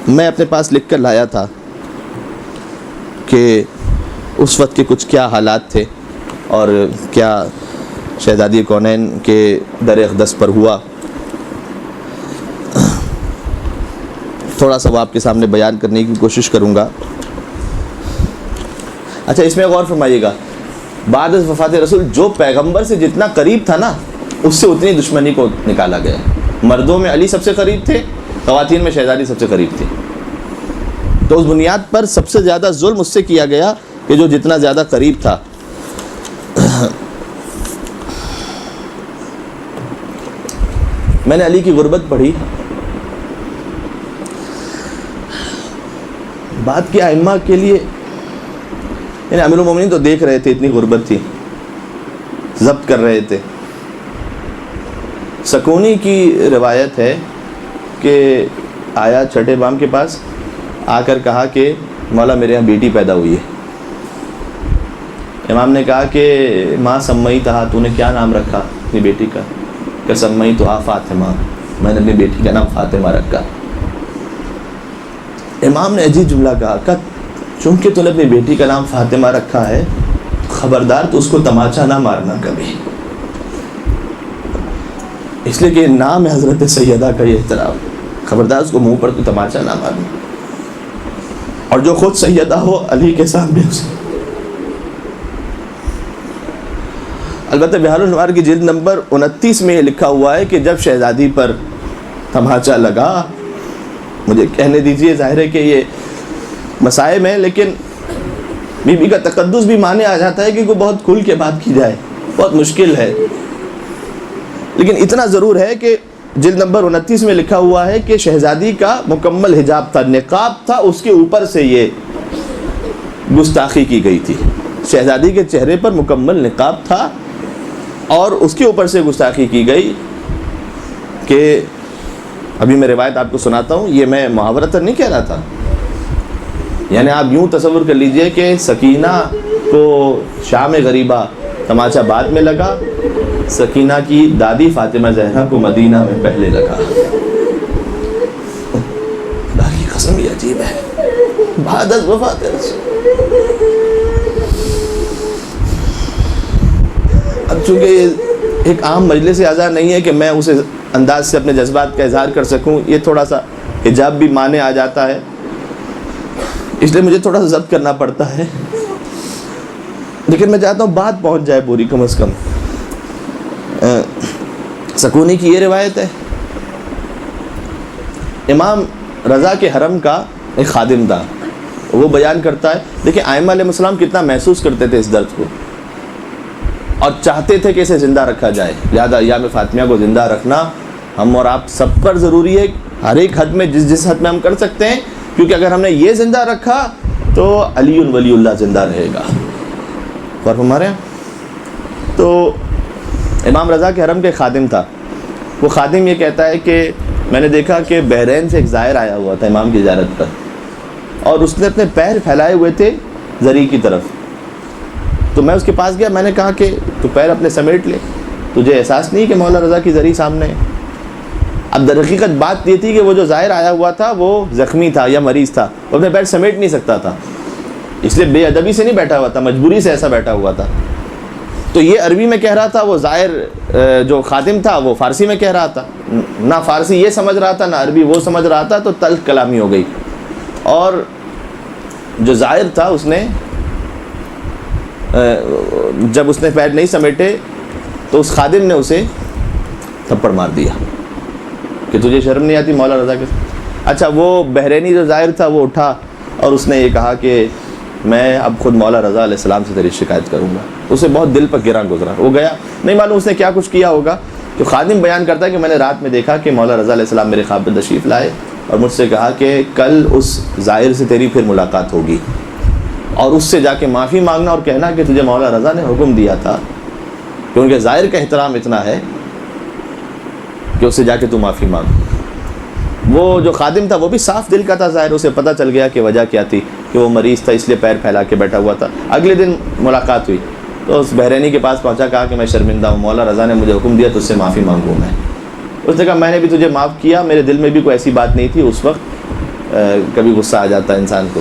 میں اپنے پاس لکھ کر لایا تھا کہ اس وقت کے کچھ کیا حالات تھے اور کیا شہزادی کونین کے در اقدس پر ہوا. تھوڑا سا وہ آپ کے سامنے بیان کرنے کی کوشش کروں گا. اچھا اس میں غور فرمائیے گا، بعد از وفات رسول جو پیغمبر سے جتنا قریب تھا نا، اس سے اتنی دشمنی کو نکالا گیا. مردوں میں علی سب سے قریب تھے، خواتین میں شہزادی سب سے قریب تھی. تو اس بنیاد پر سب سے زیادہ ظلم اس سے کیا گیا کہ جو جتنا زیادہ قریب تھا. میں نے علی کی غربت پڑھی. بات کی ائمہ کے لیے، یعنی امیر المومنین تو دیکھ رہے تھے اتنی غربت تھی، ضبط کر رہے تھے. سکونی کی روایت ہے کہ آیا چھٹے امام کے پاس، آ کر کہا کہ مولا میرے یہاں بیٹی پیدا ہوئی ہے. امام نے کہا کہ ماں سمیتہا، تو نے کیا نام رکھا اپنی بیٹی کا؟ کہ سمیتہا فاطمہ، میں نے اپنی بیٹی کا نام فاطمہ رکھا. امام نے عجیب جملہ کہا کہ چونکہ تو نے اپنی بیٹی کا نام فاطمہ رکھا ہے، خبردار تو اس کو تماچا نہ مارنا کبھی، اس لیے کہ نام ہے حضرت سیدہ کا یہ احترام، خبردار اس کو منہ پر تو تماچا نہ مارنا. اور جو خود سیدہ ہو علی کے سامنے اسے. البتہ بہار الانوار کی جلد نمبر 29 میں یہ لکھا ہوا ہے کہ جب شہزادی پر تماچا لگا، مجھے کہنے دیجئے، ظاہر ہے کہ یہ مسائب ہیں، لیکن بی بی کا تقدس بھی مانے آ جاتا ہے کہ کوئی بہت کھل کے بات کی جائے، بہت مشکل ہے. لیکن اتنا ضرور ہے کہ جلد نمبر 29 میں لکھا ہوا ہے کہ شہزادی کا مکمل حجاب تھا، نقاب تھا، اس کے اوپر سے یہ گستاخی کی گئی تھی. شہزادی کے چہرے پر مکمل نقاب تھا اور اس کے اوپر سے گستاخی کی گئی کہ ابھی میں روایت آپ کو سناتا ہوں، یہ میں محاورتاً نہیں کہہ رہا تھا. یعنی آپ یوں تصور کر لیجئے کہ سکینہ کو شام غریبہ تماچا بعد میں لگا، سکینہ کی دادی فاطمہ زہرا کو مدینہ میں پہلے لگا. اللہ کی قسم یہ عجیب ہے. بعد از وفات رسول. اب چونکہ یہ ایک عام مجلس اعزاز نہیں ہے کہ میں اسے انداز سے اپنے جذبات کا اظہار کر سکوں، یہ تھوڑا سا حجاب بھی مانے آ جاتا ہے، اس لیے مجھے تھوڑا سا ضبط کرنا پڑتا ہے. لیکن میں چاہتا ہوں بات پہنچ جائے پوری کم از کم. سکونی کی یہ روایت ہے، امام رضا کے حرم کا ایک خادم تھا، وہ بیان کرتا ہے. دیکھیں ائمہ علیہ السلام کتنا محسوس کرتے تھے اس درد کو اور چاہتے تھے کہ اسے زندہ رکھا جائے. لہذا ایام فاطمیہ کو زندہ رکھنا ہم اور آپ سب پر ضروری ہے، ہر ایک حد میں، جس حد میں ہم کر سکتے ہیں، کیونکہ اگر ہم نے یہ زندہ رکھا تو علی ولی اللہ زندہ رہے گا. اور ہمارے تو امام رضا کے حرم کے خادم تھا. وہ خادم یہ کہتا ہے کہ میں نے دیکھا کہ بحرین سے ایک زائر آیا ہوا تھا امام کی زیارت پر، اور اس نے اپنے پیر پھیلائے ہوئے تھے زری کی طرف. تو میں اس کے پاس گیا، میں نے کہا کہ تو پیر اپنے سمیٹ لے، تجھے احساس نہیں کہ مولا رضا کی زری سامنے ہے؟ اب در حقیقت بات یہ تھی کہ وہ جو زائر آیا ہوا تھا وہ زخمی تھا یا مریض تھا، وہ اپنے پیر سمیٹ نہیں سکتا تھا، اس لیے بے ادبی سے نہیں بیٹھا ہوا تھا، مجبوری سے ایسا بیٹھا ہوا تھا. تو یہ عربی میں کہہ رہا تھا، وہ زائر جو خادم تھا وہ فارسی میں کہہ رہا تھا. نہ فارسی یہ سمجھ رہا تھا نہ عربی وہ سمجھ رہا تھا، تو تلخ کلامی ہو گئی. اور جو زائر تھا اس نے جب اس نے پیر نہیں سمیٹے تو اس خادم نے اسے تھپڑ مار دیا کہ تجھے شرم نہیں آتی مولا رضا کے ساتھ. اچھا وہ بحرینی جو زائر تھا وہ اٹھا اور اس نے یہ کہا کہ میں اب خود مولا رضا علیہ السلام سے تیری شکایت کروں گا. اسے بہت دل پر گراں گزرا، وہ گیا، نہیں معلوم اس نے کیا کچھ کیا ہوگا. جو خادم بیان کرتا ہے کہ میں نے رات میں دیکھا کہ مولا رضا علیہ السلام میرے خواب میں تشریف لائے اور مجھ سے کہا کہ کل اس زائر سے تیری پھر ملاقات ہوگی اور اس سے جا کے معافی مانگنا اور کہنا کہ تجھے مولا رضا نے حکم دیا تھا، کیونکہ زائر کا احترام اتنا ہے کہ اس سے جا کے تو معافی مانگ. وہ جو خادم تھا وہ بھی صاف دل کا تھا ظاہر، اسے پتہ چل گیا کہ وجہ کیا تھی، کہ وہ مریض تھا اس لیے پیر پھیلا کے بیٹھا ہوا تھا. اگلے دن ملاقات ہوئی تو اس بحرینی کے پاس پہنچا، کہا کہ میں شرمندہ ہوں، مولا رضا نے مجھے حکم دیا تو اس سے معافی مانگوں میں. اس نے کہا میں نے بھی تجھے معاف کیا، میرے دل میں بھی کوئی ایسی بات نہیں تھی اس وقت، کبھی غصہ آ جاتا ہے انسان کو.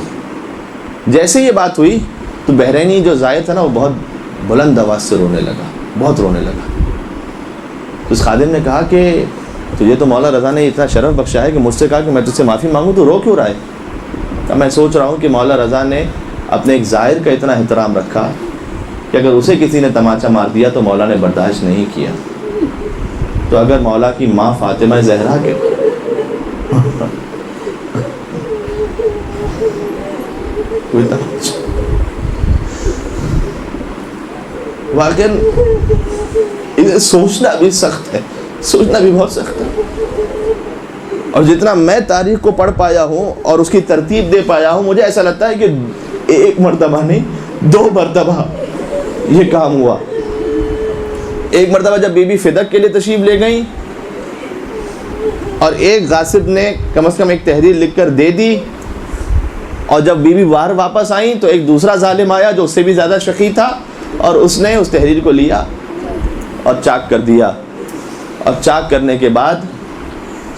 جیسے یہ بات ہوئی تو بحرینی جو زائر تھا نا وہ بہت بلند آواز سے رونے لگا، بہت رونے لگا. تو اس خادم نے کہا کہ تجھے تو مولا رضا نے اتنا شرف بخشا ہے کہ مجھ سے کہا کہ میں تجھ سے معافی مانگوں، تو رو کیوں رہا ہے؟ کہ میں سوچ رہا ہوں کہ مولا رضا نے اپنے ایک زائر کا اتنا احترام رکھا کہ اگر اسے کسی نے تماچا مار دیا تو مولا نے برداشت نہیں کیا، تو اگر مولا کی ماں فاطمہ زہرا کے واقعاً اسے سوچنا بھی سخت ہے، سوچنا بھی بہت سخت ہے. اور جتنا میں تاریخ کو پڑھ پایا ہوں اور اس کی ترتیب دے پایا ہوں، مجھے ایسا لگتا ہے کہ ایک مرتبہ نہیں 2 مرتبہ یہ کام ہوا. ایک مرتبہ جب بی بی فدق کے لیے تشریف لے گئیں اور ایک غاصب نے کم از کم ایک تحریر لکھ کر دے دی، اور جب بی بی باہر واپس آئیں تو ایک دوسرا ظالم آیا جو اس سے بھی زیادہ شقی تھا، اور اس نے اس تحریر کو لیا اور چاک کر دیا، اور چاک کرنے کے بعد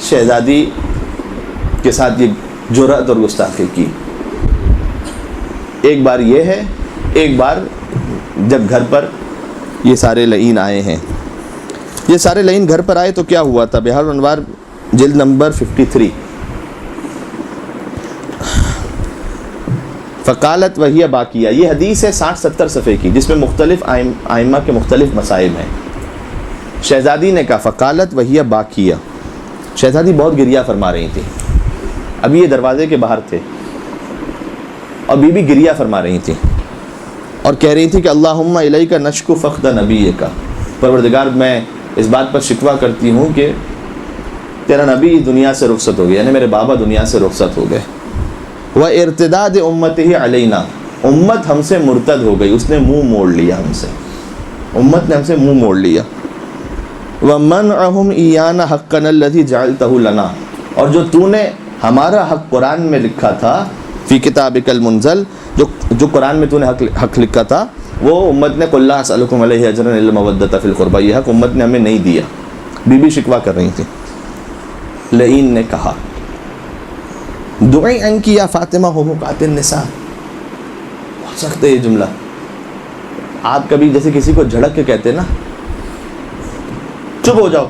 شہزادی کے ساتھ یہ جرأت اور گستاخی کی۔ ایک بار یہ ہے، ایک بار جب گھر پر یہ سارے لعین آئے ہیں، یہ سارے لعین گھر پر آئے تو کیا ہوا تھا؟ بہار الانوار جلد نمبر 53، فقالت وہی باقیہ، یہ حدیث ہے 60-70 صفحے کی، جس میں مختلف ائمہ کے مختلف مسائل ہیں۔ شہزادی نے کہا فقالت وہی باقیہ، شہزادی بہت گریہ فرما رہی تھی، ابھی یہ دروازے کے باہر تھے اور بی بی گریہ فرما رہی تھی اور کہہ رہی تھی کہ اللہم الیک نشکو فقد نبیک، پروردگار میں اس بات پر شکوہ کرتی ہوں کہ تیرا نبی دنیا سے رخصت ہو گیا، یعنی میرے بابا دنیا سے رخصت ہو گئے، وارتداد امتہ علینا، امت ہم سے مرتد ہو گئی، اس نے منہ موڑ لیا ہم سے، امت نے ہم سے منہ موڑ لیا، ومنعہم ایانا حقنا الذی جعلتہ لنا، اور جو تو نے ہمارا حق قرآن میں لکھا تھا، فی کتابک المنزل، جو قرآن میں تو نے حق لکھا تھا، وہ امت نے قل لا اسألکم علیہ اجرا الا المودۃ فی القربى، یہ حق امت نے ہمیں نہیں دیا۔ بی بی شکوہ کر رہی تھی۔ لعین نے کہا دعی عنکی یا فاطمہ حمقات النساء، بہت سخت ہے یہ جملہ، آپ کبھی جیسے کسی کو جھڑک کے کہتے نا چپ ہو جاؤ،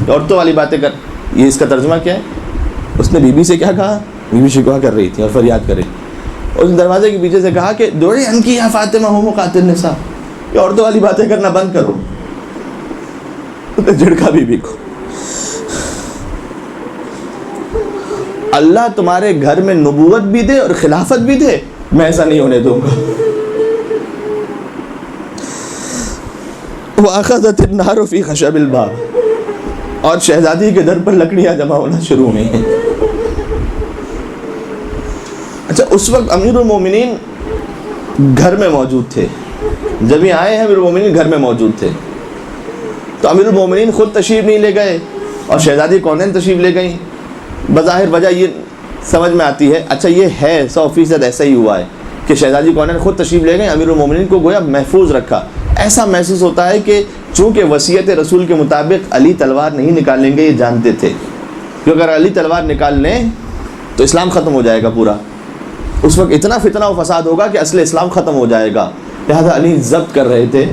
عورتوں والی باتیں کر، یہ اس کا ترجمہ کیا ہے؟ اس نے بی بی سے کیا کہا؟ بی بی شکوہ کر رہی تھی اور فریاد کر رہی، اس نے دروازے کے پیچھے سے کہا کہ دعی عنکی یا فاطمہ حمقات النساء، یہ عورتوں والی باتیں کرنا بند کرو، اس نے جھڑکا بی بی کو۔ اللہ تمہارے گھر میں نبوت بھی دے اور خلافت بھی دے، میں ایسا نہیں ہونے دوں گا۔ وَأَخَذَتِ النَّارُ فِي خَشَبِ الْبَابِ، اور شہزادی کے در پر لکڑیاں جمع ہونا شروع ہوئی ہیں۔ اچھا، اس وقت امیر المومنین گھر میں موجود تھے، جب یہ آئے ہیں امیر المومنین گھر میں موجود تھے، تو امیر المومنین خود تشریف نہیں لے گئے اور شہزادی کونین تشریف لے گئیں۔ بظاہر وجہ یہ سمجھ میں آتی ہے، اچھا یہ ہے 100% ایسا ہی ہوا ہے کہ شہزادی کونین خود تشریف لے گئے، امیر المومنین کو گویا محفوظ رکھا۔ ایسا محسوس ہوتا ہے کہ چونکہ وصیت رسول کے مطابق علی تلوار نہیں نکالیں گے، یہ جانتے تھے کہ اگر علی تلوار نکال لیں تو اسلام ختم ہو جائے گا پورا، اس وقت اتنا فتنہ و فساد ہوگا کہ اصل اسلام ختم ہو جائے گا، لہذا علی ضبط کر رہے تھے،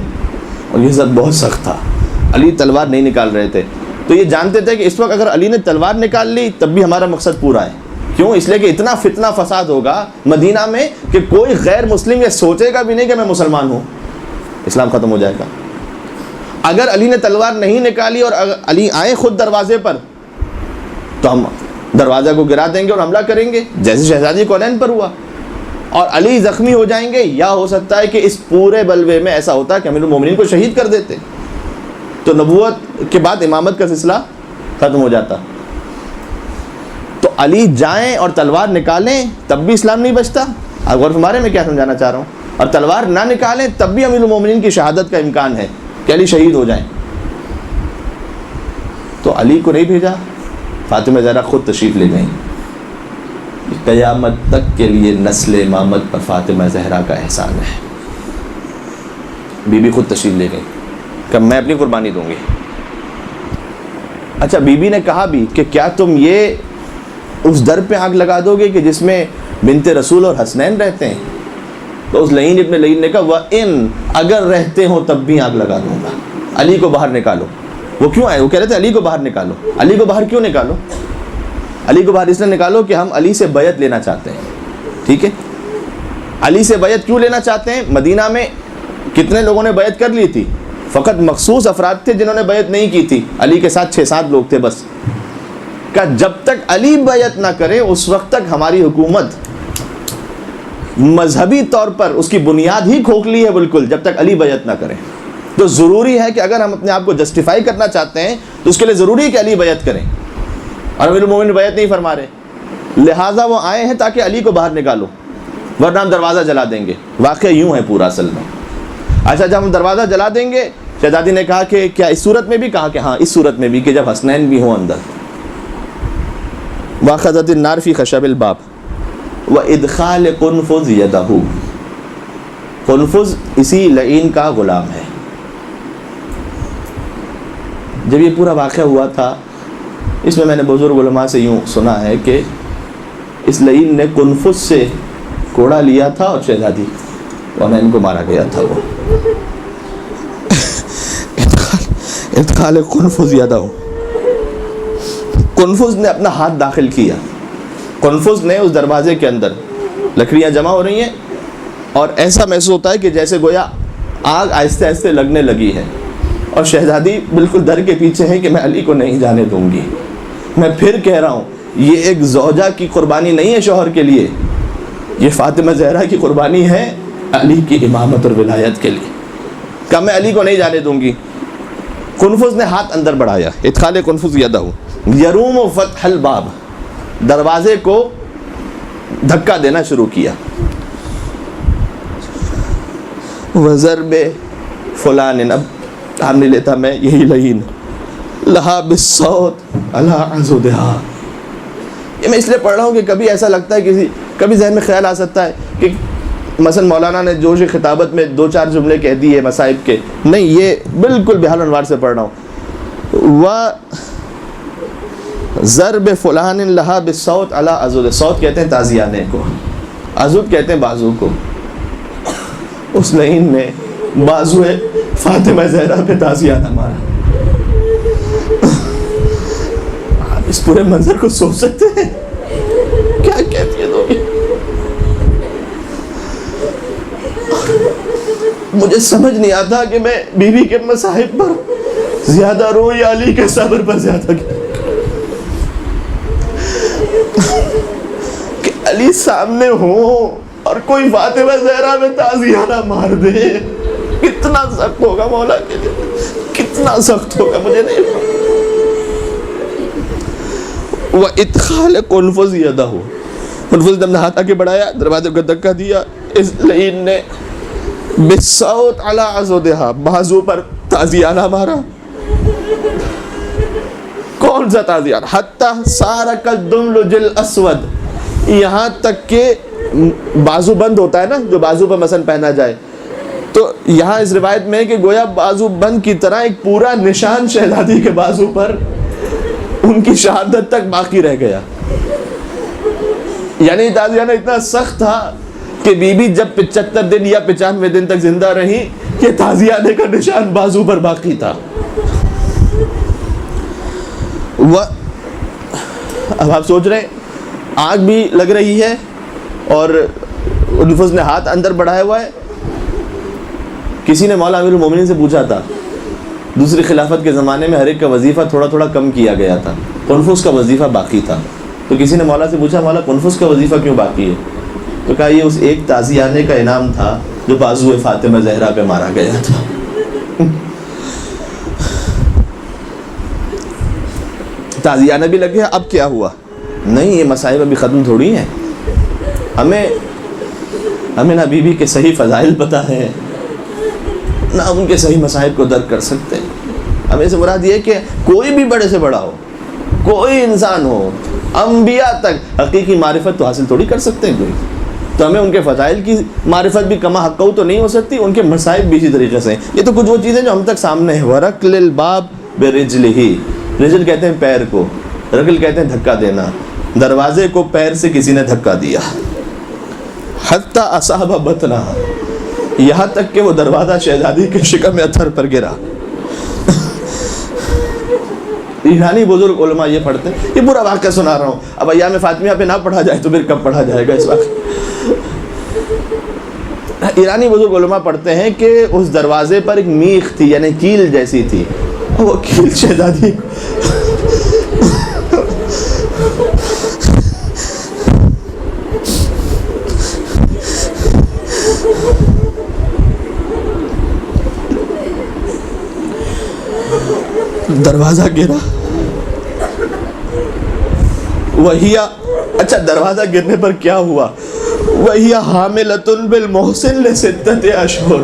اور یہ ضبط بہت سخت تھا، علی تلوار نہیں نکال رہے تھے، تو یہ جانتے تھے کہ اس وقت اگر علی نے تلوار نکال لی تب بھی ہمارا مقصد پورا ہے۔ کیوں؟ اس لیے کہ اتنا فتنہ فساد ہوگا مدینہ میں کہ کوئی غیر مسلم یہ سوچے گا بھی نہیں کہ میں مسلمان ہوں، اسلام ختم ہو جائے گا۔ اگر علی نے تلوار نہیں نکالی اور علی آئے خود دروازے پر تو ہم دروازہ کو گرا دیں گے اور حملہ کریں گے، جیسے شہزادی کونین پر ہوا، اور علی زخمی ہو جائیں گے، یا ہو سکتا ہے کہ اس پورے بلوے میں ایسا ہوتا کہ امیر المومنین کو شہید کر دیتے، تو نبوت کے بعد امامت کا سلسلہ ختم ہو جاتا۔ تو علی جائیں اور تلوار نکالیں تب بھی اسلام نہیں بچتا۔ آپ غور فرمائیں میں کیا سمجھانا چاہ رہا ہوں، اور تلوار نہ نکالیں تب بھی امیر المومنین کی شہادت کا امکان ہے کہ علی شہید ہو جائیں۔ تو علی کو نہیں بھیجا، فاطمہ زہرا خود تشریف لے گئیں۔ قیامت تک کے لیے نسل امامت پر فاطمہ زہرا کا احسان ہے۔ بی بی خود تشریف لے گئیں کہ میں اپنی قربانی دوں گی۔ اچھا، بی بی نے کہا بھی کہ کیا تم یہ اس در پہ آگ لگا دو گے کہ جس میں بنت رسول اور حسنین رہتے ہیں؟ تو اس لعین ابن لعین نے کہا وَإِن، اگر رہتے ہوں تب بھی آگ لگا دوں گا، علی کو باہر نکالو۔ وہ کیوں آئے؟ وہ کہہ رہے تھے علی کو باہر نکالو۔ علی کو باہر کیوں نکالو؟ علی کو باہر اس لیے نکالو کہ ہم علی سے بیعت لینا چاہتے ہیں، ٹھیک ہے؟ علی سے بیعت کیوں لینا چاہتے ہیں؟ مدینہ میں کتنے لوگوں نے بیعت کر لی تھی؟ فقط مخصوص افراد تھے جنہوں نے بیعت نہیں کی تھی، علی کے ساتھ 6-7 لوگ تھے بس۔ کہ جب تک علی بیعت نہ کرے اس وقت تک ہماری حکومت مذہبی طور پر اس کی بنیاد ہی کھوکھلی ہے بالکل، جب تک علی بیعت نہ کرے۔ تو ضروری ہے کہ اگر ہم اپنے آپ کو جسٹیفائی کرنا چاہتے ہیں تو اس کے لیے ضروری ہے کہ علی بیعت کریں، اور امیر المومنین بیعت نہیں فرما رہے، لہٰذا وہ آئے ہیں تاکہ علی کو باہر نکالو، ورنہ ہم دروازہ جلا دیں گے۔ واقعہ یوں ہے پورا اصل میں۔ اچھا، جب ہم دروازہ جلا دیں گے شہزادی نے کہا کہ کیا اس صورت میں بھی؟ کہا کہ ہاں اس صورت میں بھی، کہ جب حسنین بھی ہوں اندر. وَأَخَذَتِ النَّارُ فِي خَشَبِ الْبَابِ وَإِدْخَالِ قُنْفُذْ يَدَهُ. قنفذ اسی لعین کا غلام ہے. جب یہ پورا واقعہ ہوا تھا، اس میں نے بزرگ علماء سے یوں سنا ہے کہ اس لعین نے قنفذ سے کوڑا لیا تھا اور شہزادی حسنین کو مارا گیا تھا. وہ ادخال قنفذ یدہ، قنفذ نے اپنا ہاتھ داخل کیا. قنفذ نے اس دروازے کے اندر لکڑیاں جمع ہو رہی ہیں اور ایسا محسوس ہوتا ہے کہ جیسے گویا آگ آہستہ آہستہ لگنے لگی ہے، اور شہزادی بالکل در کے پیچھے ہے کہ میں علی کو نہیں جانے دوں گی. میں پھر کہہ رہا ہوں، یہ ایک زوجہ کی قربانی نہیں ہے شوہر کے لیے، یہ فاطمہ زہرا کی قربانی ہے علی کی امامت اور ولایت کے لیے. کہ میں علی کو نہیں جانے دوں گی. قنفذ نے ہاتھ اندر بڑھایا، ادخال قنفذ یدہ، یروم فتح الباب، دروازے کو دھکا دینا شروع کیا. وضرب فلان، اب ہم نہیں لیتا میں یہی لعین، لہا بالصوت علی عضدہا. یہ میں اس لیے پڑھ رہا ہوں کہ کبھی ایسا لگتا ہے، کبھی ذہن میں خیال آ سکتا ہے کہ مثلا مولانا نے جوش خطابت میں 2-4 جملے کہہ دیے مصائب کے. نہیں، یہ بالکل بحال انوار سے پڑھ رہا ہوں. ضرب فلان لہا بالصوت علی عضد، صوت کہتے ہیں تازیانے کو، عضد کہتے ہیں بازو کو. اس لعین نے بازو فاطمہ زہرا پہ تازیانہ مارا. آپ اس پورے منظر کو سوچ سکتے ہیں کیا کیفیت ہوگی؟ مجھے سمجھ نہیں آتا کہ میں بیوی کے مصائب پر زیادہ رو یا علی کے صبر پر زیادہ کہ علی سامنے ہو اور کوئی فاطمہ زہرا میں تازیانہ مار دے. کتنا سخت ہوگا مولا کے لیے، کتنا سخت ہوگا مجھے نہیں پتا. وَإِدْخَالِ قُنْفُذْ يَدَهُ، قنفذ نے اپنا ہاتھ آگے بڑھایا، دروازے کو دھکا دیا. اس لعین نے بالصوت علی عضدہا، بازو پر تازیانہ مارا. کون سا تازیانہ؟ حتی صار کالدملج الاسود، یہاں تک کہ بازو بند ہوتا ہے نا، جو بازو پر مثلا پہنا جائے، تو یہاں اس روایت میں ہے کہ گویا بازو بند کی طرح ایک پورا نشان شہزادی کے بازو پر ان کی شہادت تک باقی رہ گیا. یعنی تازیانہ اتنا سخت تھا کہ بی بی جب 75 دن یا 95 دن تک زندہ رہی، کہ تازیانے کا نشان بازو پر باقی تھا. اب آپ سوچ رہے ہیں آگ بھی لگ رہی ہے اور قنفذ نے ہاتھ اندر بڑھایا ہوا ہے. کسی نے مولا امیر المومنین سے پوچھا تھا، دوسری خلافت کے زمانے میں ہر ایک کا وظیفہ تھوڑا تھوڑا کم کیا گیا تھا، قنفذ کا وظیفہ باقی تھا. تو کسی نے مولا سے پوچھا، مولا قنفذ کا وظیفہ کیوں باقی ہے؟ تو کہا یہ اس ایک تازیانے کا انعام تھا جو بازو فاطمہ زہرا پہ مارا گیا تھا. تازیانہ بھی لگ گیا. اب کیا ہوا؟ نہیں، یہ مصائب ابھی ختم تھوڑی ہیں. ہمیں نہ بیوی کے صحیح فضائل پتہ ہے، نہ ان کے صحیح مصائب کو درک کر سکتے. ہمیں سے مراد یہ کہ کوئی بھی بڑے سے بڑا ہو، کوئی انسان ہو، انبیاء تک حقیقی معرفت تو حاصل تھوڑی کر سکتے ہیں کوئی. تو ہمیں ان کے فضائل کی معرفت بھی کما حقہ تو نہیں ہو سکتی، ان کے مصائب بھی اسی طریقے سے. یہ تو کچھ وہ چیزیں جو ہم تک سامنے ہیں. وَرَقْلِ الْبَابِ بِرِجْلِهِ، رجل کہتے ہیں پیر کو، رجل کہتے ہیں دھکا دینا. دروازے کو پیر سے کسی نے دھکا دیا. حَتَّى أَصَابَ بَطْنَهَا، یہاں تک کہ وہ دروازہ شہزادی کے شکم اتھر پر گرا. ایرانی بزرگ علماء یہ پڑھتے ہیں، یہ پورا واقعہ سنا رہا ہوں. اب ایام فاطمیہ پہ نہ پڑھا جائے تو پھر کب پڑھا جائے گا اس وقت. ایرانی بزرگ علماء پڑھتے ہیں کہ اس دروازے پر ایک میخ تھی، یعنی کیل جیسی تھی. وہ کیل شہزادی دروازہ گرا. وہی اچھا دروازہ گرنے پر کیا ہوا؟ وہی حاملۃ بالمحسن لستۃ اشہر.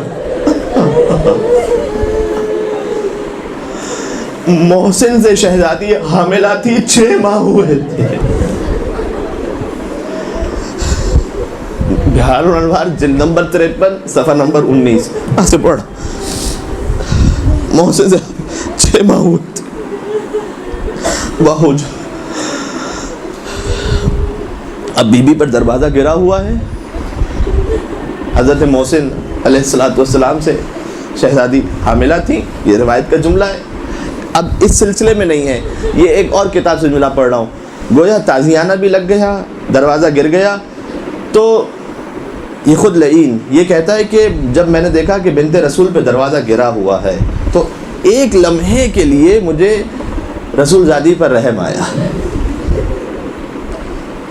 محسن سے شہزادی حاملہ تھی، 6 ماہ ہوئے تھے۔ بہار الانوار جلد نمبر 53 صفحہ نمبر 19 سے پڑھ۔ محسن سے 6 ماہ ہوئے تھے۔ واہ، اب بی بی پر دروازہ گرا ہوا ہے۔ حضرت محسن علیہ السلام سے شہزادی حاملہ تھی، یہ روایت کا جملہ ہے۔ اب اس سلسلے میں نہیں ہے، یہ ایک اور کتاب سے جملہ پڑھ رہا ہوں۔ گویا تازیانہ بھی لگ گیا، دروازہ گر گیا، تو یہ خود لعین یہ کہتا ہے کہ جب میں نے دیکھا کہ بنت رسول پہ دروازہ گرا ہوا ہے تو ایک لمحے کے لیے مجھے رسول زادی پر رحم آیا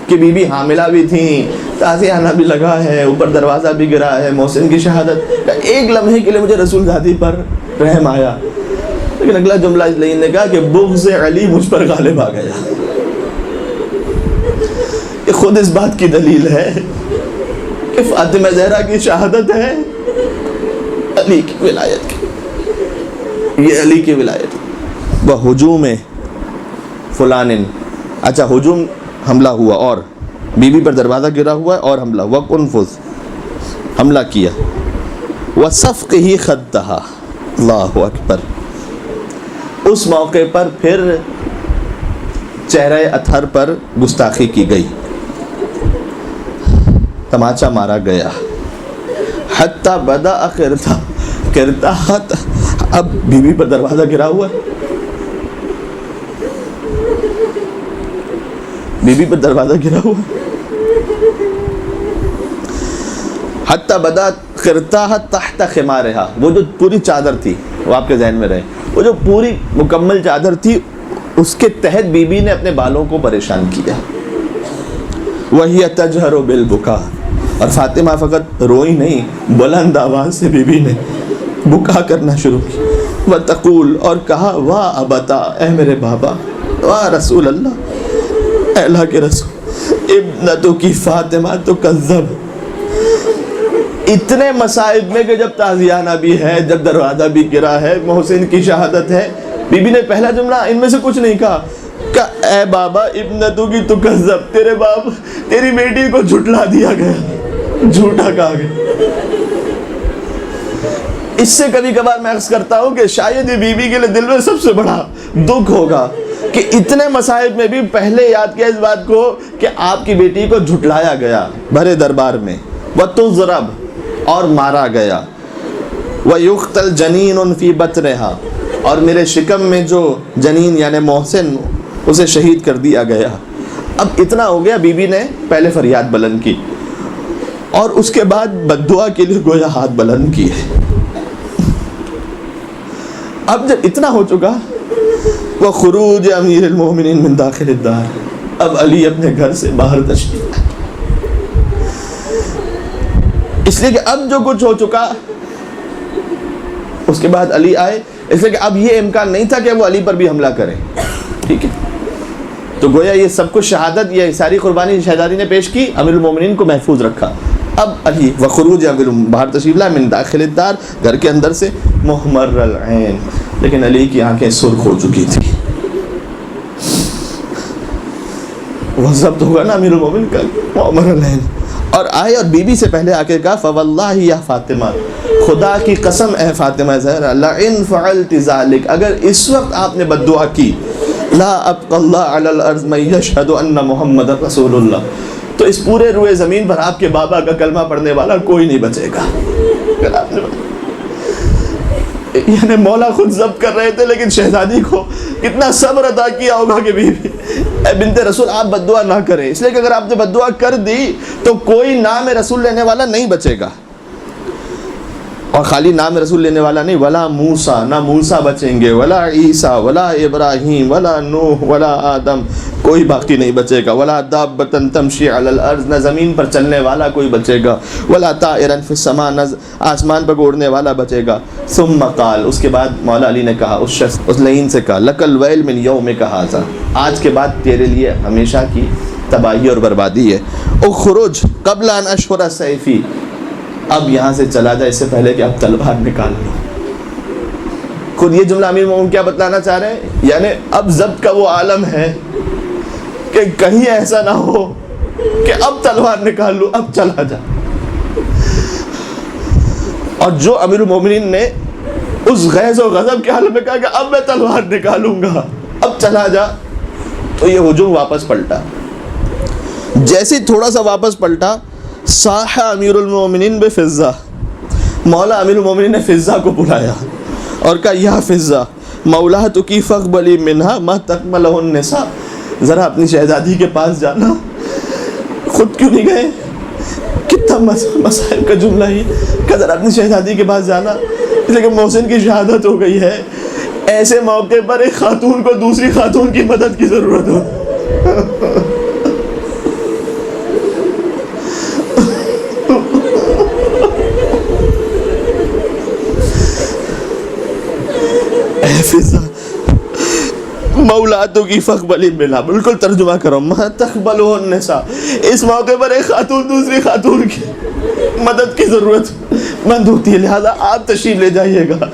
کہ بی بی حاملہ بھی تھیں، تازیانہ بھی لگا ہے، اوپر دروازہ بھی گرا ہے، محسن کی شہادت، ایک لمحے کے لیے مجھے رسول زادی پر رحم آیا۔ لیکن اگلا جملہ اس لعین نے کہا کہ بغض علی مجھ پر غالب آ گیا۔ یہ خود اس بات کی دلیل ہے کہ فاطمہ زہرا کی شہادت ہے علی کی ولایت کی، یہ علی کی ولایت۔ ہجوم فلان، اچھا ہجوم حملہ ہوا اور بی بی پر دروازہ گرا ہوا ہے اور حملہ ہوا، انفذ حملہ کیا، وصفقہ خدھا، اللہ اکبر۔ اس موقع پر پھر چہرہ اطہر پر گستاخی کی گئی، تماچا مارا گیا، حتی بدأ قرطاحت، اب بی بی پر دروازہ گرا ہوا ہے، بی بی پر دروازہ گرا ہوا ہے، حتی بدأ قرطاحت تحت خمارہا، وہ جو پوری چادر تھی وہ آپ کے ذہن میں رہے، وہ جو پوری مکمل چادر تھی اس کے تحت بی بی نے اپنے بالوں کو پریشان کیا، وہی تجہر بالبکا، اور فاطمہ فقط روئی نہیں، بلند آواز سے بی بی نے بکا کرنا شروع کی، وتقول، اور کہا، واہ ابتا، اے میرے بابا، واہ رسول اللہ، اے اللہ کے رسول، ابنتو کی فاطمہ تو کذب۔ اتنے مصائب میں کہ جب تازیانہ بھی ہے، جب دروازہ بھی گرا ہے، محسن کی شہادت ہے، بی بی نے پہلا جملہ ان میں سے کچھ نہیں کہا کہ اے بابا ابنتو کی تو کذب، تیرے باپ تیری بیٹی کو جھٹلا دیا گیا، جھوٹا کہا گیا۔ اس سے کبھی کبھار میں عرض کرتا ہوں کہ شاید یہ بی بی کے لیے دل میں سب سے بڑا دکھ ہوگا کہ اتنے مصائب میں بھی پہلے یاد کیا اس بات کو کہ آپ کی بیٹی کو جھٹلایا گیا بھرے دربار میں، وَتُضْرَبْ، اور مارا گیا، وَيُقْتَلْ جَنِينٌ فِي بَطْنِهَا، اور میرے شکم میں جو جنین یعنی محسن اسے شہید کر دیا گیا۔ اب اتنا ہو گیا، بی بی نے پہلے فریاد بلند کی اور اس کے بعد بددعا کے لیے گویا ہاتھ بلند کیے۔ اب جب اتنا ہو چکا، وَخُرُوجِ أَمِيرِ الْمُؤْمِنِينَ مِنْ دَاخِلِ الدَّارِ، اب علی اپنے گھر سے باہر تشریف لائے، اس لیے کہ اب جو کچھ ہو چکا اس کے بعد علی آئے، اس لیے کہ اب یہ امکان نہیں تھا کہ وہ علی پر بھی حملہ کریں، ٹھیک ہے؟ تو گویا یہ سب کچھ شہادت، یہ ساری قربانی شہزادی نے پیش کی، امیر المومنین کو محفوظ رکھا۔ اب علی وخروج امیر باہر تشریف لائے، من داخل الدار، گھر کے اندر سے، محمر العین، لیکن علی کی آنکھیں سرخ ہو چکی تھی۔ وہ ضبط ہوگا نا امیر المومنین کا، محمر العین، اور آئے اور بی بی سے پہلے آ کے کہا، فواللہ یا فاطمہ، خدا کی قسم اے فاطمہ زہرا، لئن فعلت ذلک، اگر اس وقت آپ نے بد دعا کی، لا ابقى اللہ علی الارض من یشہد ان محمد رسول اللہ، تو اس پورے روئے زمین پر آپ کے بابا کا کلمہ پڑھنے والا کوئی نہیں بچے گا۔ یعنی مولا خود ضبط کر رہے تھے، لیکن شہزادی کو کتنا صبر عطا کیا ہوگا کہ بی بی اے بنت رسول آپ بد دعا نہ کریں، اس لیے کہ اگر آپ نے بد دعا کر دی تو کوئی نام رسول لینے والا نہیں بچے گا، اور خالی نام رسول لینے والا نہیں، ولا موسیٰ، نہ موسیٰ بچیں گے، ولا عیسیٰ، ولا ابراہیم، ولا نوح، ولا آدم، کوئی باقی نہیں بچے گا، ولا دابۃ تمشی علی الارض، نہ زمین پر چلنے والا کوئی بچے گا، ولا طائرا فی السماء، نہ آسمان پر اڑنے والا بچے گا۔ ثم قال، اس کے بعد مولا علی نے کہا، اس شخص اس لعین سے کہا، لک الویل من یومک ھذا، آج کے بعد تیرے لیے ہمیشہ کی تباہی اور بربادی ہے۔ اخرج قبل ان اشہر سیفی، اب یہاں سے چلا جائے اس سے پہلے کہ اب تلوار نکال لو، خود یہ جملہ امیر المومنین کیا بتلانا چاہ رہے ہیں؟ یعنی اب ضبط کا وہ عالم ہے کہ کہیں ایسا نہ ہو کہ اب تلوار نکال لوں، اب چلا جا. اور جو امیر المومنین نے اس غیظ و غضب کے حالت میں کہا کہ اب میں تلوار نکالوں گا، اب چلا جا، تو یہ ہجوم واپس پلٹا. جیسے تھوڑا سا واپس پلٹا، صاح امیر المومنین بفزہ، مولا امیر المومنین نے فزہ کو بلایا اور کہا یا فزہ مولاتکی فاقبلی منہا ما تقبلہ النساء، ذرا اپنی شہزادی کے پاس جانا. خود کیوں نہیں گئے؟ کتنا مسائل کا جملہ ہی کہ ذرا اپنی شہزادی کے پاس جانا، اس لیے کہ محسن کی شہادت ہو گئی ہے. ایسے موقع پر ایک خاتون کو دوسری خاتون کی مدد کی ضرورت ہو. مولاتوں کی فقبلی ملا، بالکل ترجمہ کرو، ما تقبلہ النساء، اس موقع پر ایک خاتون دوسری خاتون کی مدد کی ضرورت مند ہوتی ہے، لہذا آپ تشریف لے جائیے گا.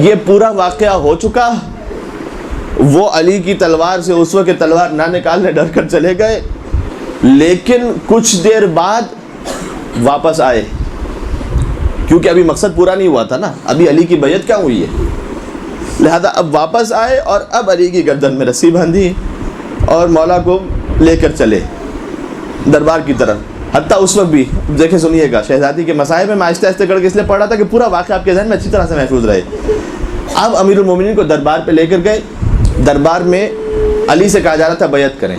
یہ پورا واقعہ ہو چکا. وہ علی کی تلوار سے اس وقت تلوار نہ نکالنے ڈر کر چلے گئے، لیکن کچھ دیر بعد واپس آئے، کیونکہ ابھی مقصد پورا نہیں ہوا تھا نا، ابھی علی کی بیعت کیا ہوئی ہے. لہذا اب واپس آئے اور اب علی کی گردن میں رسی باندھی اور مولا کو لے کر چلے دربار کی طرف. حتیٰ اس وقت بھی دیکھیں، سنیے گا، شہزادی کے مسائل میں آہستہ آہستہ کر کے اس لیے پڑھا تھا کہ پورا واقعہ آپ کے ذہن میں اچھی طرح سے محفوظ رہے. اب امیر المومنین کو دربار پہ لے کر گئے. دربار میں علی سے کہا جا رہا تھا بیعت کریں،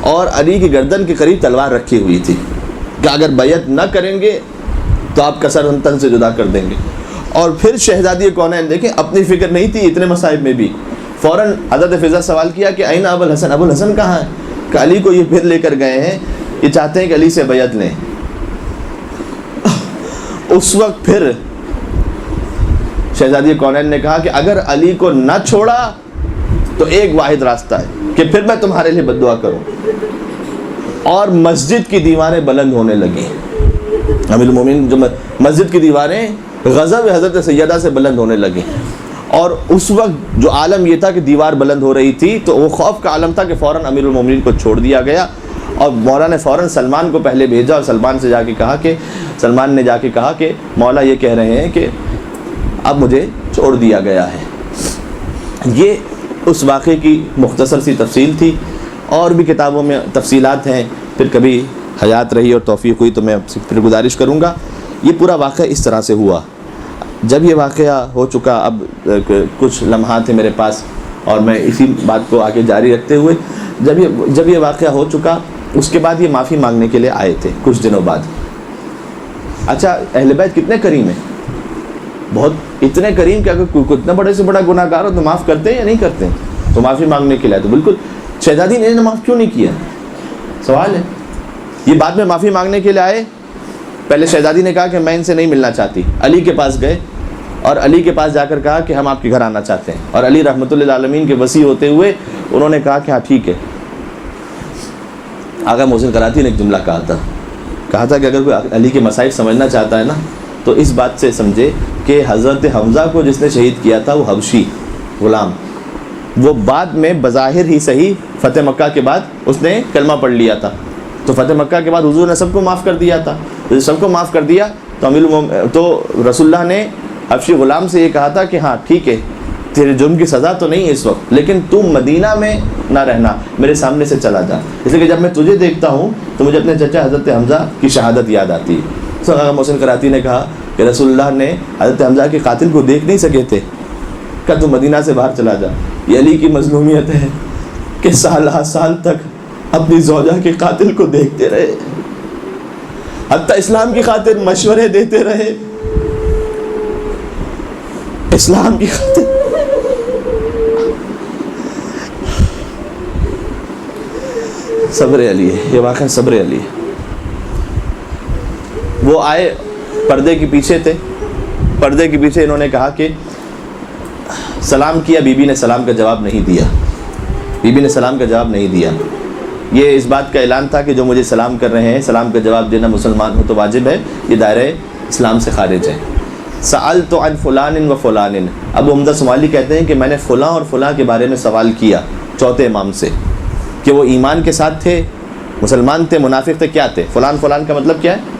اور علی کی گردن کے قریب تلوار رکھی ہوئی تھی کہ اگر بیعت نہ کریں گے تو آپ کا سر تن سے جدا کر دیں گے. اور پھر شہزادی کونین دیکھیں، اپنی فکر نہیں تھی اتنے مصائب میں بھی. فوراً حضرت فضہ سوال کیا کہ این ابو الحسن، ابو الحسن کہاں ہے؟ کہ علی کو یہ پھر لے کر گئے ہیں، یہ چاہتے ہیں کہ علی سے بیعت لیں. اس وقت پھر شہزادی کونین نے کہا کہ اگر علی کو نہ چھوڑا تو ایک واحد راستہ ہے کہ پھر میں تمہارے لیے بد دعا کروں. اور مسجد کی دیواریں بلند ہونے لگیں. امیر المومنین جو مسجد کی دیواریں غضب حضرت سیدہ سے بلند ہونے لگیں. اور اس وقت جو عالم یہ تھا کہ دیوار بلند ہو رہی تھی، تو وہ خوف کا عالم تھا کہ فوراً امیر المومنین کو چھوڑ دیا گیا. اور مولا نے فوراً سلمان کو پہلے بھیجا اور سلمان نے جا کے کہا کہ مولا یہ کہہ رہے ہیں کہ اب مجھے چھوڑ دیا گیا ہے. یہ اس واقعے کی مختصر سی تفصیل تھی. اور بھی کتابوں میں تفصیلات ہیں، پھر کبھی حیات رہی اور توفیق ہوئی تو میں آپ سے پھر گزارش کروں گا. یہ پورا واقعہ اس طرح سے ہوا. جب یہ واقعہ ہو چکا، اب کچھ لمحات ہیں میرے پاس اور میں اسی بات کو آگے جاری رکھتے ہوئے، جب یہ واقعہ ہو چکا، اس کے بعد یہ معافی مانگنے کے لیے آئے تھے کچھ دنوں بعد. اچھا، اہل بیت کتنے کریم ہیں، بہت اتنے کریم کہ اگر کتنا بڑے سے بڑا گناہ گار ہو تو معاف کرتے ہیں یا نہیں کرتے ہیں؟ تو معافی مانگنے کے لیے تو بالکل. شہزادی نے معاف کیوں نہیں کیا؟ سوال ہے. یہ بعد میں معافی مانگنے کے لیے آئے. پہلے شہزادی نے کہا کہ میں ان سے نہیں ملنا چاہتی. علی کے پاس گئے اور علی کے پاس جا کر کہا کہ ہم آپ کے گھر آنا چاہتے ہیں. اور علی رحمۃ اللہ عالمین کے وصی ہوتے ہوئے انہوں نے کہا کہ ہاں ٹھیک ہے. آقا محسن کراتی نے ایک جملہ کہا تھا کہ اگر کوئی علی کے مسائل سمجھنا چاہتا ہے نا، تو اس بات سے سمجھے کہ حضرت حمزہ کو جس نے شہید کیا تھا وہ حبشی غلام، وہ بعد میں بظاہر ہی صحیح فتح مکہ کے بعد اس نے کلمہ پڑھ لیا تھا. تو فتح مکہ کے بعد حضور نے سب کو معاف کر دیا تھا. سب کو معاف کر دیا تو رسول اللہ نے حبشی غلام سے یہ کہا تھا کہ ہاں ٹھیک ہے، تیرے جرم کی سزا تو نہیں اس وقت، لیکن تم مدینہ میں نہ رہنا، میرے سامنے سے چلا جا. اس لیے کہ جب میں تجھے دیکھتا ہوں تو مجھے اپنے چچا حضرت حمزہ کی شہادت یاد آتی ہے. آقا محسن کراتی نے کہا کہ رسول اللہ نے حضرت حمزہ کے قاتل کو دیکھ نہیں سکے تھے، کہ تم مدینہ سے باہر چلا جا. یہ علی کی مظلومیت ہے کہ سال ہر سال تک اپنی زوجہ کے قاتل کو دیکھتے رہے، حتیٰ اسلام کی خاطر مشورے دیتے رہے، اسلام کی خاطر. صبر علی ہے یہ واقعہ، صبر علی ہے. وہ آئے، پردے کے پیچھے تھے، پردے کے پیچھے انہوں نے کہا کہ سلام کیا. بی بی نے سلام کا جواب نہیں دیا، بی بی نے سلام کا جواب نہیں دیا. یہ اس بات کا اعلان تھا کہ جو مجھے سلام کر رہے ہیں، سلام کا جواب دینا مسلمان ہو تو واجب ہے، یہ دائرہ اسلام سے خارج ہے. سألت عن فلان و فلان، ابو حمزہ صومالی کہتے ہیں کہ میں نے فلاں اور فلاں کے بارے میں سوال کیا چوتھے امام سے کہ وہ ایمان کے ساتھ تھے، مسلمان تھے، منافق تھے، کیا تھے؟ فلان فلان کا مطلب کیا ہے؟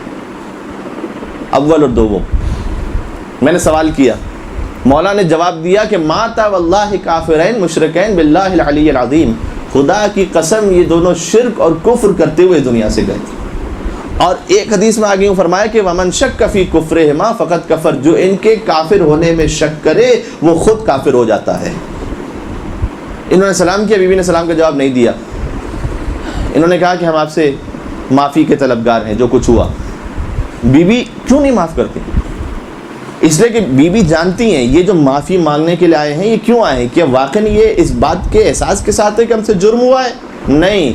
اول اور دوم. میں نے سوال کیا، مولا نے جواب دیا کہ ماتا واللہ کافرین مشرکین باللہ العلی العظیم، خدا کی قسم یہ دونوں شرک اور کفر کرتے ہوئے دنیا سے گئے. اور ایک حدیث میں آگے فرمایا کہ ومن شک فی کفرہما فقد کفر، جو ان کے کافر ہونے میں شک کرے وہ خود کافر ہو جاتا ہے. انہوں نے سلام کیا، بیوی نے سلام کا جواب نہیں دیا. انہوں نے کہا کہ ہم آپ سے معافی کے طلبگار ہیں جو کچھ ہوا. بیوی کیوں نہیں معاف کرتی؟ اس لیے کہ بیوی جانتی ہیں یہ جو معافی مانگنے کے لیے آئے ہیں یہ کیوں آئے ہیں، کہ واقعی یہ اس بات کے احساس کے ساتھ ہے کہ ہم سے جرم ہوا ہے؟ نہیں،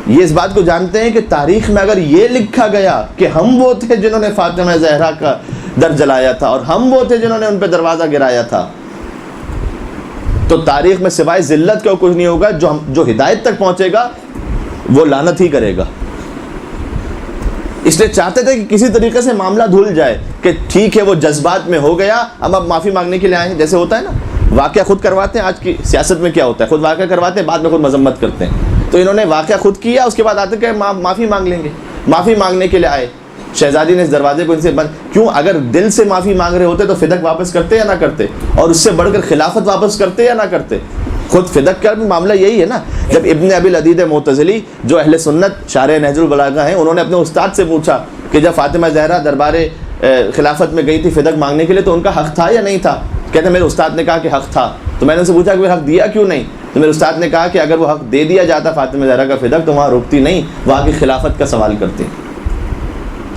یہ اس بات کو جانتے ہیں کہ تاریخ میں اگر یہ لکھا گیا کہ ہم وہ تھے جنہوں نے فاطمہ زہرا کا در جلایا تھا اور ہم وہ تھے جنہوں نے ان پہ دروازہ گرایا تھا، تو تاریخ میں سوائے ذلت کا کچھ نہیں ہوگا. جو ہدایت تک پہنچے گا وہ لعنت ہی کرے گا. اس لیے چاہتے تھے کہ کسی طریقے سے معاملہ دھل جائے کہ ٹھیک ہے وہ جذبات میں ہو گیا، اب معافی مانگنے کے لیے آئے ہیں. جیسے ہوتا ہے نا واقعہ خود کرواتے ہیں، آج کی سیاست میں کیا ہوتا ہے، خود واقعہ کرواتے ہیں بعد میں خود مذمت کرتے ہیں. تو انہوں نے واقعہ خود کیا، اس کے بعد آتے کہ معافی مانگ لیں گے. معافی مانگنے کے لیے آئے. شہزادی نے اس دروازے کو ان سے بند کیوں؟ اگر دل سے معافی مانگ رہے ہوتے تو فدق واپس کرتے یا نہ کرتے، اور اس سے بڑھ کر خلافت واپس کرتے یا نہ کرتے. خود فدق کا بھی معاملہ یہی ہے نا. جب ابن ابی العدید معتزلی جو اہل سنت شارح نہج البلاغہ ہیں، انہوں نے اپنے استاد سے پوچھا کہ جب فاطمہ زہرا دربار خلافت میں گئی تھی فدق مانگنے کے لیے تو ان کا حق تھا یا نہیں تھا؟ کہتے ہیں میرے استاد نے کہا کہ حق تھا. تو میں نے ان سے پوچھا کہ حق دیا کیوں نہیں؟ تو میرے استاد نے کہا کہ اگر وہ حق دے دیا جاتا فاطمہ زہرا کا فدق تو وہاں رکتی نہیں، وہاں کی خلافت کا سوال کرتے.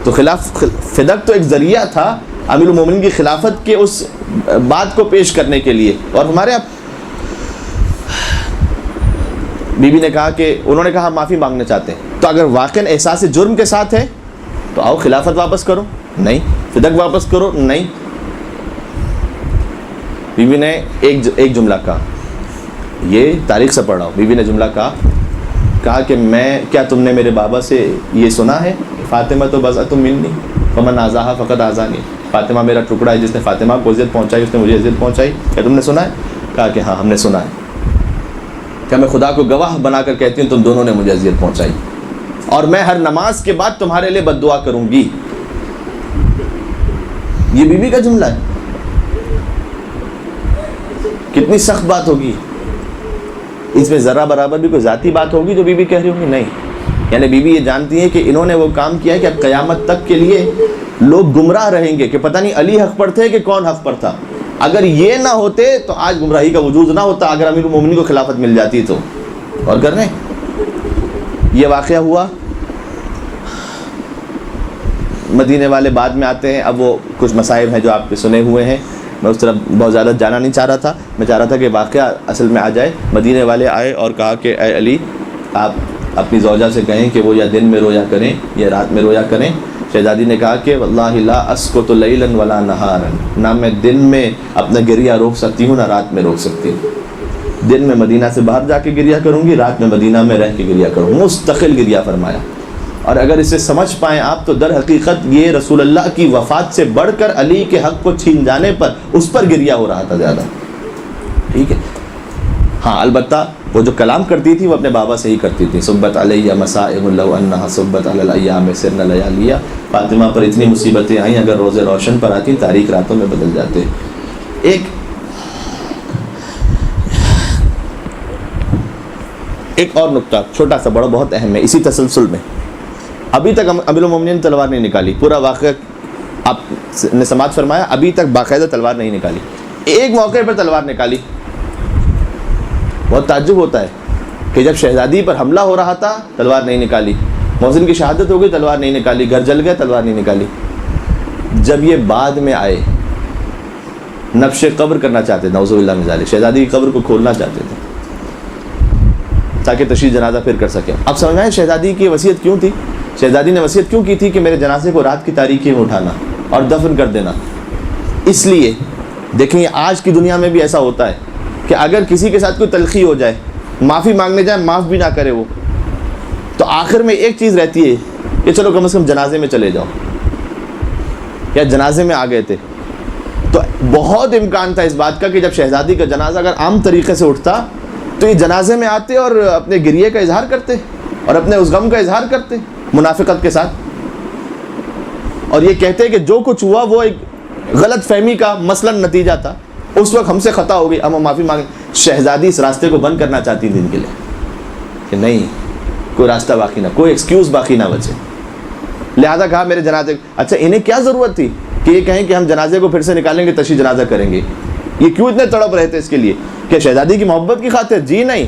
تو فدق تو ایک ذریعہ تھا امیر المومنین کی خلافت کے اس بات کو پیش کرنے کے لیے. اور ہمارے بیوی نے کہا کہ انہوں نے کہا ہم معافی مانگنا چاہتے ہیں. تو اگر واقعاً احساس جرم کے ساتھ ہے تو آؤ خلافت واپس کرو. نہیں. فدق واپس کرو. نہیں. بیوی نے ایک جملہ کہا، یہ تاریخ سے پڑھ رہا ہوں. بیوی نے جملہ کہا کہ میں کیا تم نے میرے بابا سے یہ سنا ہے فاطمہ تو بضعۃ منی فمن آذاہا فقد آذانی، فاطمہ میرا ٹکڑا ہے، جس نے فاطمہ کو عزت پہنچائی اس نے مجھے عزت پہنچائی. کیا تم نے سنا ہے؟ کہا کہ ہاں ہم نے سنا ہے. کیا میں خدا کو گواہ بنا کر کہتی ہوں تم دونوں نے مجھے اذیت پہنچائی، اور میں ہر نماز کے بعد تمہارے لیے بد دعا کروں گی. یہ بیوی کا جملہ ہے. کتنی سخت بات ہوگی. اس میں ذرا برابر بھی کوئی ذاتی بات ہوگی جو بیوی کہہ رہی ہوں گی؟ نہیں. یعنی بیوی یہ جانتی ہے کہ انہوں نے وہ کام کیا ہے کہ اب قیامت تک کے لیے لوگ گمراہ رہیں گے کہ پتہ نہیں علی حق پر تھے کہ کون حق پر تھا. اگر یہ نہ ہوتے تو آج گمراہی کا وجود نہ ہوتا. اگر امیر المومنین کو خلافت مل جاتی تو. اور کرنے یہ واقعہ ہوا. مدینے والے بعد میں آتے ہیں. اب وہ کچھ مصائب ہیں جو آپ کے سنے ہوئے ہیں، میں اس طرف بہت زیادہ جانا نہیں چاہ رہا تھا. میں چاہ رہا تھا کہ واقعہ اصل میں آ جائے. مدینے والے آئے اور کہا کہ اے علی آپ اپنی زوجہ سے کہیں کہ وہ یا دن میں رویا کریں یا رات میں رویا کریں. شہزادی نے کہا کہ واللہ لا اسکت لیلا ولا نہارا، نہ میں دن میں اپنا گریہ روک سکتی ہوں نہ رات میں روک سکتی ہوں. دن میں مدینہ سے باہر جا کے گریہ کروں گی، رات میں مدینہ میں رہ کے گریہ کروں گی. مستقل گریہ فرمایا. اور اگر اسے سمجھ پائیں آپ تو در حقیقت یہ رسول اللہ کی وفات سے بڑھ کر علی کے حق کو چھین جانے پر اس پر گریہ ہو رہا تھا زیادہ. ٹھیک ہے. ہاں البتہ وہ جو کلام کرتی تھی وہ اپنے بابا سے ہی کرتی تھی. صبت علیہ مصائب لو انہا صبت علی الایام سرن لیالیہ، فاطمہ پر اتنی مصیبتیں آئیں اگر روزے روشن پر آتی تاریخ راتوں میں بدل جاتے. ایک اور نقطہ چھوٹا سا بڑا بہت اہم ہے اسی تسلسل میں. ابھی تک امیر المومنین نے تلوار نہیں نکالی. پورا واقعہ آپ نے سماعت فرمایا. ابھی تک باقاعدہ تلوار نہیں نکالی. ایک موقع پر تلوار نکالی. بہت تعجب ہوتا ہے کہ جب شہزادی پر حملہ ہو رہا تھا تلوار نہیں نکالی، محسن کی شہادت ہو گئی تلوار نہیں نکالی، گھر جل گیا تلوار نہیں نکالی. جب یہ بعد میں آئے نبش قبر کرنا چاہتے تھے، نعوذ باللہ من ذالک، شہزادی کی قبر کو کھولنا چاہتے تھے تاکہ تشییع جنازہ پھر کر سکے. اب سمجھ میں شہزادی کی وصیت کیوں تھی؟ شہزادی نے وصیت کیوں کی تھی کہ میرے جنازے کو رات کی تاریکی میں اٹھانا اور دفن کر دینا. اس لیے دیکھیں آج کی دنیا میں بھی ایسا ہوتا ہے کہ اگر کسی کے ساتھ کوئی تلخی ہو جائے، معافی مانگنے جائے، معاف بھی نہ کرے وہ، تو آخر میں ایک چیز رہتی ہے کہ چلو کم از کم جنازے میں چلے جاؤ، یا جنازے میں آ گئے تھے تو بہت امکان تھا اس بات کا کہ جب شہزادی کا جنازہ اگر عام طریقے سے اٹھتا تو یہ جنازے میں آتے اور اپنے گریے کا اظہار کرتے اور اپنے اس غم کا اظہار کرتے منافقت کے ساتھ، اور یہ کہتے کہ جو کچھ ہوا وہ ایک غلط فہمی کا مثلاً نتیجہ تھا، اس وقت ہم سے خطا ہو گئی، ہم معافی مانگیں۔ شہزادی اس راستے کو بند کرنا چاہتی تھی ان کے لیے کہ نہیں، کوئی راستہ باقی نہ، کوئی ایکسکیوز باقی نہ بچے، لہذا کہا میرے جنازے، اچھا انہیں کیا ضرورت تھی کہ یہ کہیں کہ ہم جنازے کو پھر سے نکالیں گے، تشییع جنازہ کریں گے؟ یہ کیوں اتنے تڑپ رہے تھے اس کے لیے؟ کہ شہزادی کی محبت کی خاطر؟ جی نہیں،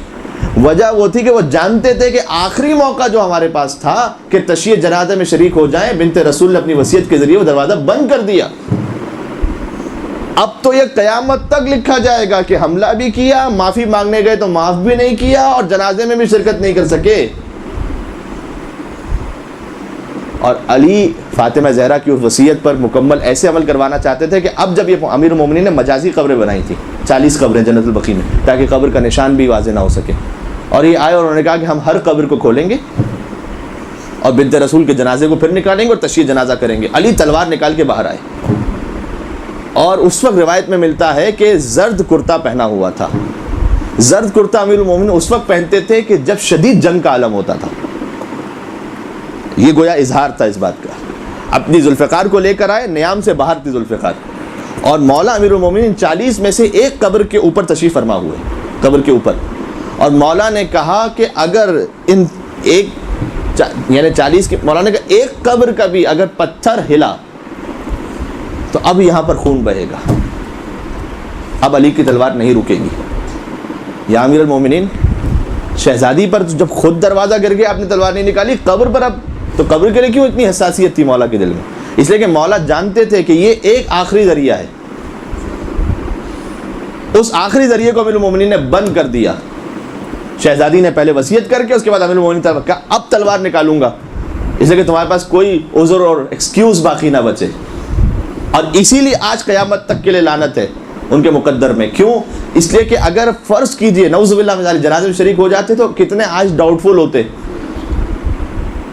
وجہ وہ تھی کہ وہ جانتے تھے کہ آخری موقع جو ہمارے پاس تھا کہ تشییع جنازے میں شریک ہو جائیں، بنت رسول نے اپنی وصیت کے ذریعے وہ دروازہ بند کر دیا۔ اب تو یہ قیامت تک لکھا جائے گا کہ حملہ بھی کیا، معافی مانگنے گئے تو معاف بھی نہیں کیا، اور جنازے میں بھی شرکت نہیں کر سکے۔ اور علی فاطمہ زہرا کی اس وصیت پر مکمل ایسے عمل کروانا چاہتے تھے کہ اب جب یہ امیر المومنین نے مجازی قبریں بنائی تھیں، 40 قبریں جنت البقیع میں، تاکہ قبر کا نشان بھی واضح نہ ہو سکے، اور یہ آئے اور انہوں نے کہا کہ ہم ہر قبر کو کھولیں گے اور بنت رسول کے جنازے کو پھر نکالیں گے اور تشییع جنازہ کریں گے۔ علی تلوار نکال کے باہر آئے، اور اس وقت روایت میں ملتا ہے کہ زرد کرتا پہنا ہوا تھا۔ زرد کرتا امیر المومنین اس وقت پہنتے تھے کہ جب شدید جنگ کا عالم ہوتا تھا، یہ گویا اظہار تھا اس بات کا۔ اپنی ذوالفقار کو لے کر آئے، نیام سے باہر تھی ذوالفقار، اور مولا امیر المومنین 40 میں سے ایک قبر کے اوپر تشریف فرما ہوئے، قبر کے اوپر، اور مولا نے کہا کہ اگر ان ایک یعنی 40 کے، مولا نے کہا ایک قبر کا بھی اگر پتھر ہلا تو اب یہاں پر خون بہے گا، اب علی کی تلوار نہیں رکے گی۔ یا امیر المومنین، شہزادی پر جب خود دروازہ گر گیا آپ نے تلوار نہیں نکالی، قبر پر اب تو قبر کے لیے کیوں اتنی حساسیت تھی مولا کے دل میں؟ اس لیے کہ مولا جانتے تھے کہ یہ ایک آخری ذریعہ ہے، اس آخری ذریعے کو امیر المومنین نے بند کر دیا۔ شہزادی نے پہلے وصیت کر کے اس کے بعد امیر المومنین نے کہا اب تلوار نکالوں گا، اس لیے کہ تمہارے پاس کوئی عذر اور ایکسکیوز باقی نہ بچے۔ اور اسی لیے آج قیامت تک کے لیے لعنت ہے ان کے مقدر میں۔ کیوں؟ اس لیے کہ اگر فرض کیجئے نعوذ باللہ من ذالک جنازے میں شریک ہو جاتے تو کتنے آج ڈاؤٹ فل ہوتے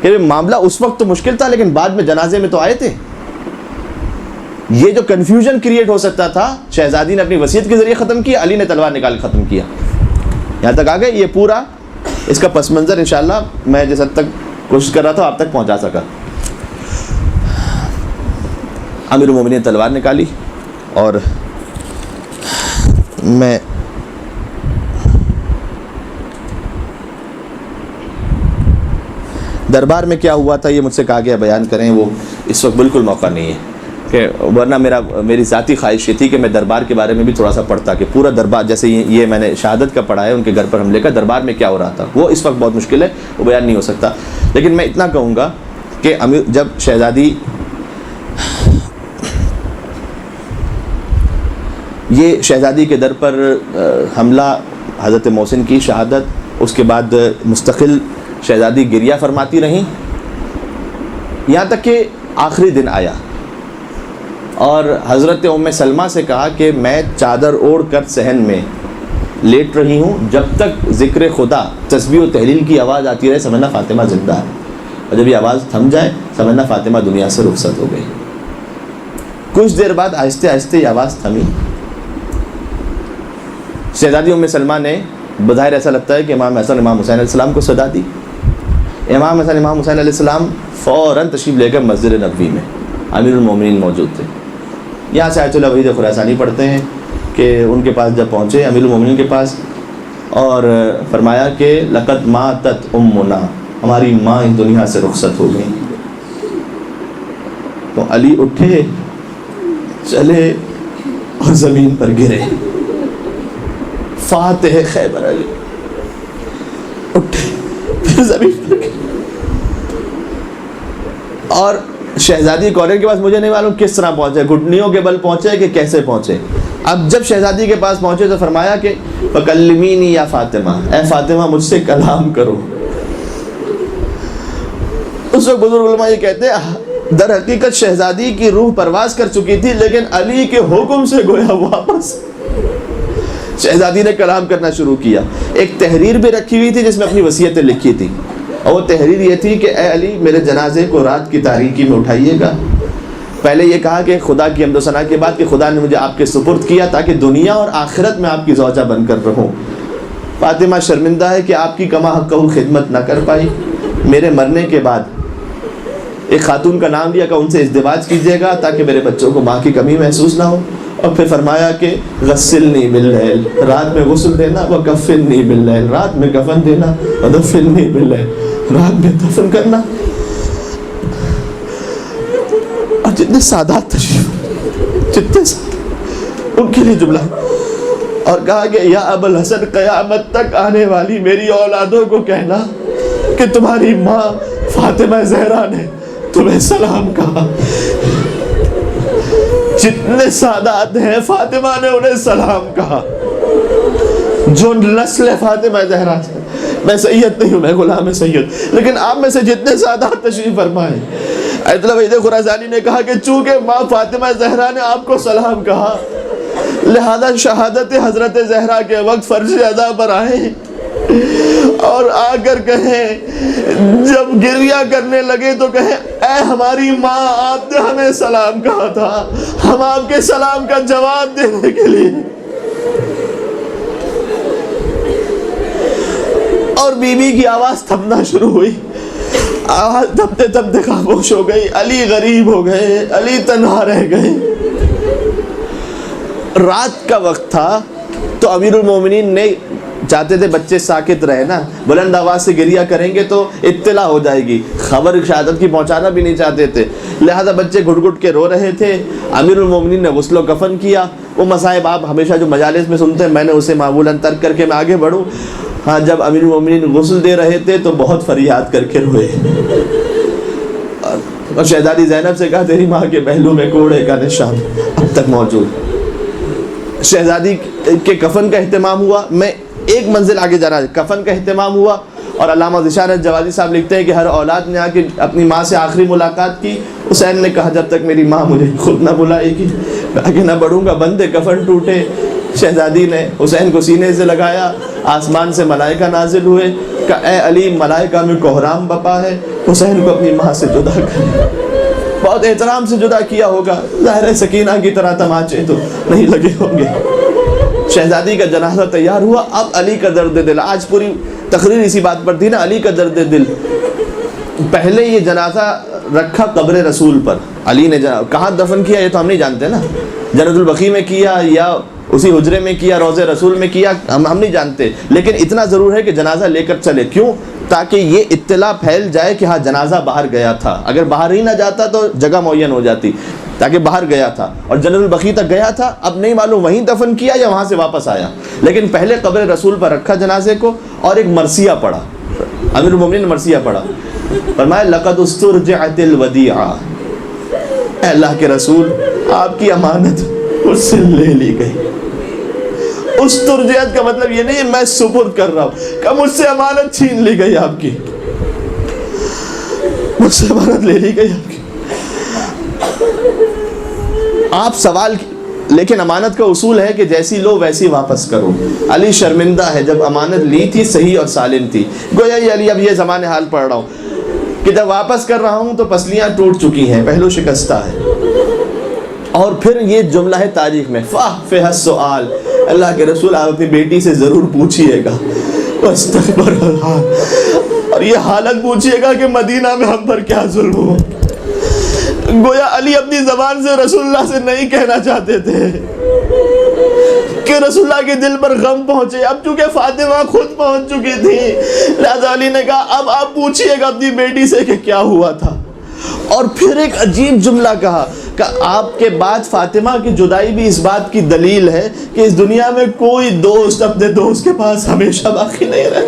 کہ معاملہ اس وقت تو مشکل تھا لیکن بعد میں جنازے میں تو آئے تھے۔ یہ جو کنفیوژن کریٹ ہو سکتا تھا، شہزادی نے اپنی وصیت کے ذریعے ختم کیا، علی نے تلوار نکال ختم کیا۔ یہاں تک آ گئے، یہ پورا اس کا پس منظر انشاءاللہ میں جس حد تک کوشش کر رہا تھا آپ تک پہنچا سکا۔ امیر المومنین نے تلوار نکالی، اور میں دربار میں کیا ہوا تھا یہ مجھ سے کہا گیا بیان کریں، وہ اس وقت بالکل موقع نہیں ہے، کہ ورنہ میری ذاتی خواہش یہ تھی کہ میں دربار کے بارے میں بھی تھوڑا سا پڑھتا، کہ پورا دربار جیسے یہ میں نے شہادت کا پڑھا ہے ان کے گھر پر حملے کا، دربار میں کیا ہو رہا تھا وہ اس وقت بہت مشکل ہے، وہ بیان نہیں ہو سکتا۔ لیکن میں اتنا کہوں گا کہ جب شہزادی یہ شہزادی کے در پر حملہ، حضرت محسن کی شہادت، اس کے بعد مستقل شہزادی گریہ فرماتی رہیں، یہاں تک کہ آخری دن آیا اور حضرت ام سلمہ سے کہا کہ میں چادر اوڑھ کر صحن میں لیٹ رہی ہوں، جب تک ذکر خدا، تسبیح و تحلیل کی آواز آتی رہے سمجھنا فاطمہ زندہ ہے، اور جب یہ آواز تھم جائے سمجھنا فاطمہ دنیا سے رخصت ہو گئی۔ کچھ دیر بعد آہستہ آہستہ یہ آواز تھمی، شہزادی ام سلمہ نے بظاہر ایسا لگتا ہے کہ امام حسن امام حسین علیہ السلام کو صدا دی۔ امام حسن امام حسین علیہ السلام فوراً تشریف لے کر مسجد نبوی میں، امیر المومنین موجود تھے۔ یہاں سے آیت اللہ وحید خراسانی پڑھتے ہیں کہ ان کے پاس جب پہنچے امیر المومنین کے پاس، اور فرمایا کہ لقد ماتت امنا، ہماری ماں اس دنیا سے رخصت ہو گئی۔ تو علی اٹھے، چلے اور زمین پر گرے، فاتح خیبر علی اٹھے پھر زمین پر گرے، اور شہزادی کورنر کے پاس مجھے نہیں معلوم کس طرح پہنچے، گھٹنیوں کے بل پہنچے کہ کیسے پہنچے۔ اب جب شہزادی کے پاس پہنچے تو فرمایا کہ فکلمینی یا فاطمہ، اے فاطمہ مجھ سے کلام کرو۔ اس وقت بزرگ علماء یہ کہتے ہیں در حقیقت شہزادی کی روح پرواز کر چکی تھی، لیکن علی کے حکم سے گویا واپس شہزادی نے کلام کرنا شروع کیا۔ ایک تحریر بھی رکھی ہوئی تھی جس میں اپنی وصیتیں لکھی تھی، اور وہ تحریر یہ تھی کہ اے علی میرے جنازے کو رات کی تاریکی میں اٹھائیے گا، پہلے یہ کہا کہ خدا کی حمد و ثنا کے بعد کہ خدا نے مجھے آپ کے سپرد کیا تاکہ دنیا اور آخرت میں آپ کی زوجہ بن کر رہوں. فاطمہ شرمندہ ہے کہ آپ کی کما حقہ خدمت نہ کر پائی. میرے مرنے کے بعد ایک خاتون کا نام لیا کہ ان سے ازدواج کیجیے گا تاکہ میرے بچوں کو ماں کی کمی محسوس نہ ہو. اور پھر فرمایا کہ غسلنی باللیل، رات میں غسل دینا، وکفنی باللیل، رات میں کفن دینا، ودفنی باللیل، رات میں دفن کرنا. اور جتنے سادات تشریف، جتنے سادات، ان کے لیے جملہ. اور کہا کہ یا ابو الحسن، قیامت تک آنے والی میری اولادوں کو کہنا کہ تمہاری ماں فاطمہ زہرا نے تمہیں سلام کہا. جتنے سادات ہیں فاطمہ نے انہیں سلام کہا. جو نسل فاطمہ زہرا سے، میں سید نہیں ہوں، میں غلام سید، لیکن آپ میں سے جتنے سادات تشریف فرمائے. ایت اللہ وحید خراسانی نے کہا کہ چونکہ ماں فاطمہ زہرا نے آپ کو سلام کہا، لہذا شہادت حضرت زہرا کے وقت فرض ادا پر آئے اور آ کر کہیں، جب گریہ کرنے لگے تو کہیں اے ہماری ماں، آپ نے ہمیں سلام کہا تھا، ہم آپ کے سلام کا جواب دینے کے لیے. اور بی بی کی آواز تھمنا شروع ہوئی. آواز تھمتے تھمتے خاموش ہو گئی. علی غریب ہو گئے، علی تنہا رہ گئے. رات کا وقت تھا تو امیر المومنین نے چاہتے تھے بچے ساکت رہے نا، بلند آواز سے گریہ کریں گے تو اطلاع ہو جائے گی، خبر شہادت کی پہنچانا بھی نہیں چاہتے تھے. لہذا بچے گھٹ گھٹ کے رو رہے تھے. امیر المومنین نے غسل و کفن کیا. وہ مصائب آپ ہمیشہ جو مجالس میں سنتے ہیں، میں نے اسے معمولاً ترک کر کے میں آگے بڑھوں. ہاں، جب امیر المومنین غسل دے رہے تھے تو بہت فریاد کر کے روئے اور شہزادی زینب سے کہا تیری ماں کے پہلو میں کوڑے کا نشان اب تک موجود. شہزادی کے کفن کا اہتمام ہوا. میں ایک منزل آگے جا رہا ہے، کفن کا اہتمام ہوا. اور علامہ ذیشان الجوادی صاحب لکھتے ہیں کہ ہر اولاد نے آ کے اپنی ماں سے آخری ملاقات کی. حسین نے کہا جب تک میری ماں مجھے خود نہ بلائے گی میں آگے نہ بڑھوں گا. بندے کفن ٹوٹے. شہزادی نے حسین کو سینے سے لگایا. آسمان سے ملائکہ نازل ہوئے کہ اے علی، ملائکہ میں کوہرام بپا ہے، حسین کو اپنی ماں سے جدا کر. بہت احترام سے جدا کیا ہوگا. ظاہر سکینہ کی طرح تماچے تو نہیں لگے ہوں گے. شہزادی کا جنازہ تیار ہوا. اب علی کا درد دل، آج پوری تقریر اسی بات پر تھی نا، علی کا درد دل. پہلے یہ جنازہ رکھا قبر رسول پر. علی نے کہاں دفن کیا یہ تو ہم نہیں جانتے نا، جنت البقیع میں کیا یا اسی حجرے میں کیا، روضہ رسول میں کیا، ہم نہیں جانتے. لیکن اتنا ضرور ہے کہ جنازہ لے کر چلے. کیوں؟ تاکہ یہ اطلاع پھیل جائے کہ ہاں جنازہ باہر گیا تھا. اگر باہر ہی نہ جاتا تو جگہ معین ہو جاتی، تاکہ باہر گیا تھا اور جنت البقیع تک گیا تھا. اب نہیں معلوم وہیں دفن کیا یا وہاں سے واپس آیا، لیکن پہلے قبر رسول پر رکھا جنازے کو. اور ایک مرثیہ پڑھا، امیر المومنین نے مرثیہ پڑھا. فرمایا لقد استرجعت الودیعہ، اے اللہ کے رسول آپ کی امانت مجھ سے لے لی گئی. استرجعت کا مطلب یہ نہیں میں سپرد کر رہا ہوں، کہ مجھ سے امانت چھین لی گئی، آپ کی مجھ سے امانت لے لی گئی آپ کی. آپ سوال، لیکن امانت کا اصول ہے کہ جیسی لو ویسی واپس کرو. علی شرمندہ ہے، جب امانت لی تھی صحیح اور سالم تھی. گویا یہ علی اب یہ زمان حال پڑھ رہا ہوں کہ جب واپس کر رہا ہوں تو پسلیاں ٹوٹ چکی ہیں، پہلو شکستہ ہے. اور پھر یہ جملہ ہے تاریخ میں، فَأْفِحَ السُّؤَالِ، اللہ کے رسول آپ اپنی بیٹی سے ضرور پوچھئے گا، وَاسْتَكْبَرَ الْحَالِ، اور یہ حالت پوچھئے گا کہ مدینہ میں ہم پر کیا ظلم ہوا. گویا علی اپنی زبان سے رسول اللہ سے نہیں کہنا چاہتے تھے کہ رسول اللہ کے دل پر غم پہنچے. اب چونکہ فاطمہ خود پہنچ چکی تھی، لہذا علی نے کہا اب آپ پوچھئے گا اپنی بیٹی سے کہ کیا ہوا تھا. اور پھر ایک عجیب جملہ کہا کہ آپ کے بعد فاطمہ کی جدائی بھی اس بات کی دلیل ہے کہ اس دنیا میں کوئی دوست اپنے دوست کے پاس ہمیشہ باقی نہیں رہے.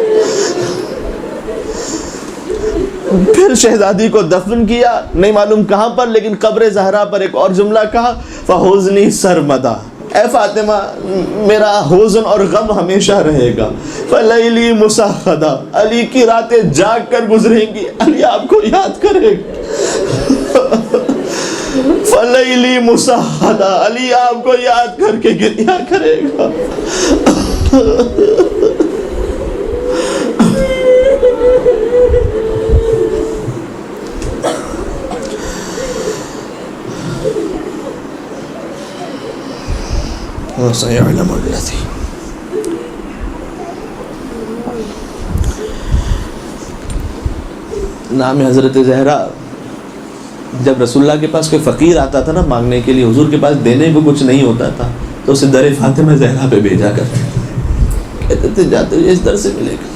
پھر شہزادی کو دفن کیا، نہیں معلوم کہاں پر، لیکن قبر زہرا پر ایک اور جملہ کہا فَحُزْنِي سَرْمَدًا، اے فاطمہ میرا حزن اور غم ہمیشہ رہے گا. فَلَيْلِي مُسَخَّدًا، علی کی راتیں جاگ کر گزریں گی، علی آپ کو یاد کرے گا. فَلَيْلِي مُسَخَّدًا، علی آپ کو یاد کر کے گریہ کرے گا. وسيعلم الذين. نام حضرت زہرا. جب رسول اللہ کے پاس کوئی فقیر آتا تھا نا مانگنے کے لیے، حضور کے پاس دینے کو کچھ نہیں ہوتا تھا تو اسے در فاطمہ زہرا پہ بھیجا کرتے تھے، کہتے تھے جاتے ہوئے اس در سے ملے گا.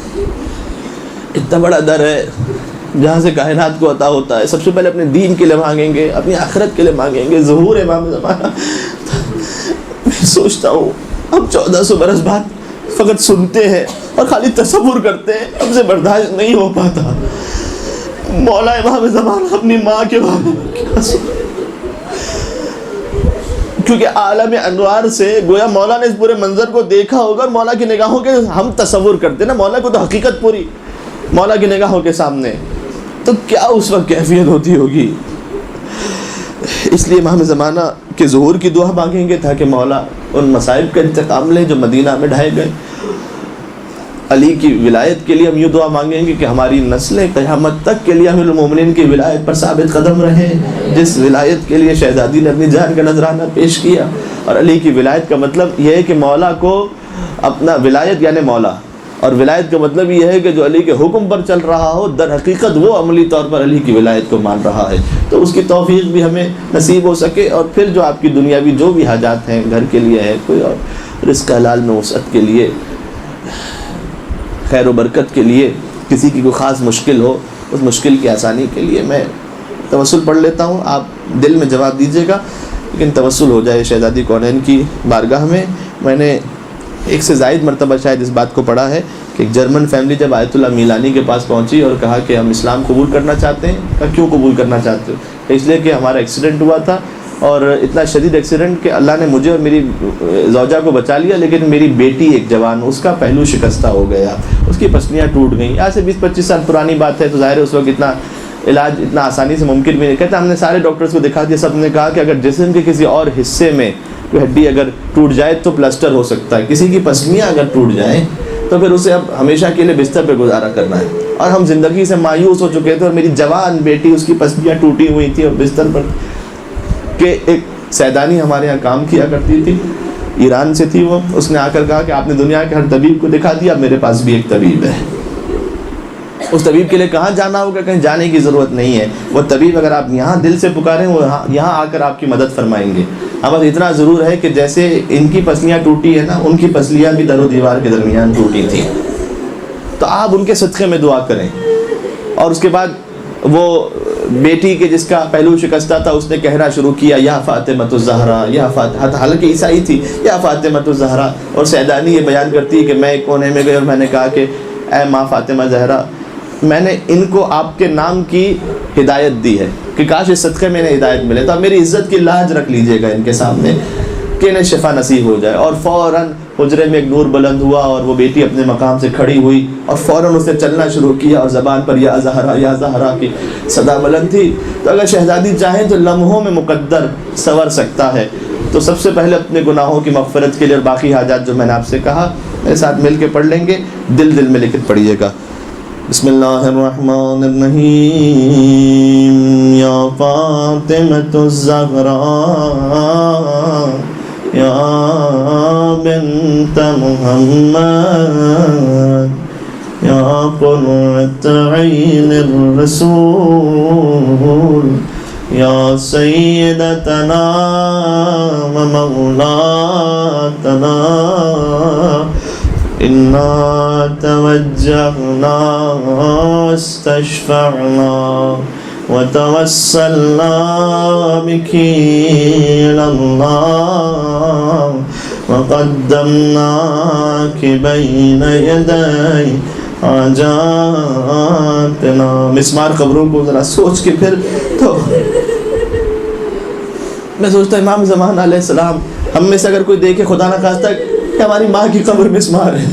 اتنا بڑا در ہے جہاں سے کائنات کو عطا ہوتا ہے. سب سے پہلے اپنے دین کے لیے مانگیں گے، اپنی آخرت کے لیے مانگیں گے. ظہور امام زمانہ. میں سوچتا ہوں ہم 1400 برس بعد فقط سنتے ہیں اور خالی تصور کرتے ہیں، ہم سے برداشت نہیں ہو پاتا. مولا امام زمانہ اپنی ماں کے بارے میں کیا سنا، کیونکہ عالم انوار سے گویا مولا نے اس پورے منظر کو دیکھا ہوگا. اور مولا کی نگاہوں کے ہم تصور کرتے نا، مولا کو تو حقیقت پوری مولا کی نگاہوں کے سامنے، تو کیا اس وقت کیفیت ہوتی ہوگی. اس لیے امام زمانہ کے ظہور کی دعا مانگیں گے تاکہ مولا ان مصائب کا انتقام لے جو مدینہ میں ڈھائے گئے. علی کی ولایت کے لیے ہم یوں دعا مانگیں گے کہ ہماری نسلیں قیامت تک کے لیے امیر المومنین کی ولایت پر ثابت قدم رہیں، جس ولایت کے لیے شہزادی نے اپنی جان کا نذرانہ پیش کیا. اور علی کی ولایت کا مطلب یہ ہے کہ مولا کو اپنا ولایت یعنی مولا، اور ولایت کا مطلب یہ ہے کہ جو علی کے حکم پر چل رہا ہو در حقیقت وہ عملی طور پر علی کی ولایت کو مان رہا ہے. تو اس کی توفیق بھی ہمیں نصیب ہو سکے. اور پھر جو آپ کی دنیاوی جو بھی حاجات ہیں، گھر کے لیے ہے کوئی، اور رزق حلال میں وسعت کے لیے، خیر و برکت کے لیے، کسی کی کوئی خاص مشکل ہو اس مشکل کی آسانی کے لیے میں توسل پڑھ لیتا ہوں. آپ دل میں جواب دیجیے گا لیکن توسل ہو جائے شہزادی کونین کی بارگاہ میں. میں نے ایک سے زائد مرتبہ شاید اس بات کو پڑھا ہے کہ ایک جرمن فیملی جب آیت اللہ میلانی کے پاس پہنچی اور کہا کہ ہم اسلام قبول کرنا چاہتے ہیں. کہا کیوں قبول کرنا چاہتے ہو؟ اس لیے کہ ہمارا ایکسیڈنٹ ہوا تھا اور اتنا شدید ایکسیڈنٹ کہ اللہ نے مجھے اور میری زوجہ کو بچا لیا، لیکن میری بیٹی ایک جوان اس کا پہلو شکستہ ہو گیا، اس کی پسلیاں ٹوٹ گئیں. آج سے 20-25 سال پرانی بات ہے، تو ظاہر ہے اس وقت اتنا علاج اتنا آسانی سے ممکن بھی نہیں. کہتا ہم نے سارے ڈاکٹرز کو دکھا دیا، سب نے کہا کہ اگر جسم کے کسی اور حصے میں کوئی ہڈی اگر ٹوٹ جائے تو پلسٹر ہو سکتا ہے، کسی کی پسلیاں اگر ٹوٹ جائیں تو پھر اسے اب ہمیشہ کے لیے بستر پہ گزارا کرنا ہے. اور ہم زندگی سے مایوس ہو چکے تھے، اور میری جوان بیٹی اس کی پسلیاں ٹوٹی ہوئی تھی اور بستر پر. کہ ایک سیدانی ہمارے یہاں کام کیا کرتی تھی، ایران سے تھی وہ، اس نے آ کر کہا کہ آپ نے دنیا کے ہر طبیب کو دکھا دیا، میرے پاس بھی ایک طبیب ہے. اس طبیب کے لیے کہاں جانا ہوگا؟ کہیں جانے کی ضرورت نہیں ہے. وہ طبیب اگر آپ یہاں دل سے پکاریں وہ یہاں آ کر آپ کی مدد فرمائیں گے. ہاں بس اتنا ضرور ہے کہ جیسے ان کی پسلیاں ٹوٹی ہے نا، ان کی پسلیاں بھی در و دیوار کے درمیان ٹوٹی تھیں. تو آپ ان کے صدقے میں دعا کریں. اور اس کے بعد وہ بیٹی کے جس کا پہلو شکستہ تھا اس نے کہنا شروع کیا یا فاطمۃ الزہرا یا فاطمہ، حالانکہ عیسائی تھی، یا فاطمۃ الزہرا. اور سیدانی یہ بیان کرتی ہے کہ میں ایک کونے میں گئی اور میں نے کہا کہ اے ماں فاطمہ زہرا، میں نے ان کو آپ کے نام کی ہدایت دی ہے کہ کاش اس صدقے میں انہیں ہدایت ملے، تو آپ میری عزت کی لاج رکھ لیجئے گا ان کے سامنے کہ انہیں شفا نصیب ہو جائے. اور فوراً حجرے میں ایک نور بلند ہوا اور وہ بیٹی اپنے مقام سے کھڑی ہوئی اور فوراً اس نے چلنا شروع کیا اور زبان پر یا زہرا کی صدا بلند تھی. تو اگر شہزادی چاہیں تو لمحوں میں مقدر سنور سکتا ہے. تو سب سے پہلے اپنے گناہوں کی مغفرت کے لیے اور باقی حاجات جو میں نے آپ سے کہا میرے ساتھ مل کے پڑھ لیں گے، دل دل میں لکھ پڑھیے گا. بسم اللہ الرحمن الرحیم. یا فاطمۃ الزہرا یا بنت محمد یا قرۃ عین الرسول یا سیدتنا و مولاتنا انا توجہنا واستشفعنا وتوسلنا بك إلى الله وقدمناك بين يدي حاجاتنا. مسمار قبروں کو ذرا سوچ کے پھر تو میں سوچتا امام زمان علیہ السلام ہم میں سے اگر کوئی دیکھے خدا نہ خواستہ کہ ہماری ماں کی قبر مسمار ہے،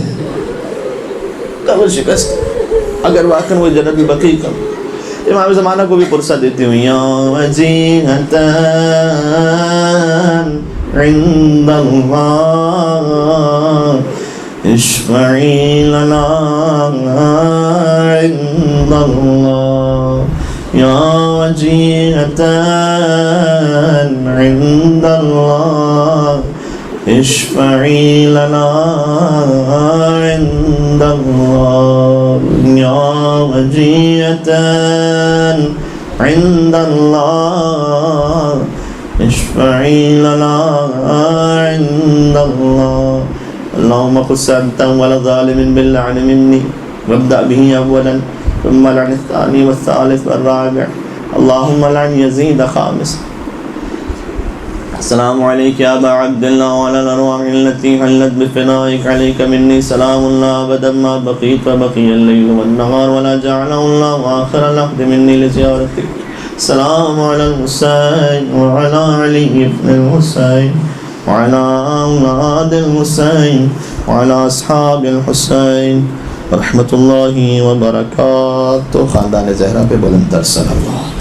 قبر شکست، اگر واقعا وہ جنت البقیع کا، امام زمانہ کو بھی پرسہ دیتی ہوں. یا وجیہتان عند اللہ اشفعی لنا عند اللہ یا وجیہتان عند اللہ اشفعي لنا عند الله يا وجية عند الله اشفعي لنا عند الله اللهم خص أنت أول ظالم باللعن مني وابدأ به أولا ثم لعن الثاني والثالث والرابع اللهم لعن يزيد خامس. السلام عليك يا أبا عبد الله وعلى الأرواح التي حلت بفنائك عليك مني سلام الله أبدا ما بقيت وبقي الليل والنهار ولا جعله الله آخر لحظ مني لزيارتك. السلام على الحسين وعلى علي بن الحسين وعلى أولاد الحسين وعلى أصحاب الحسين ورحمة الله وبركاته. خاندان زہرا پہ بلند تر صلوات.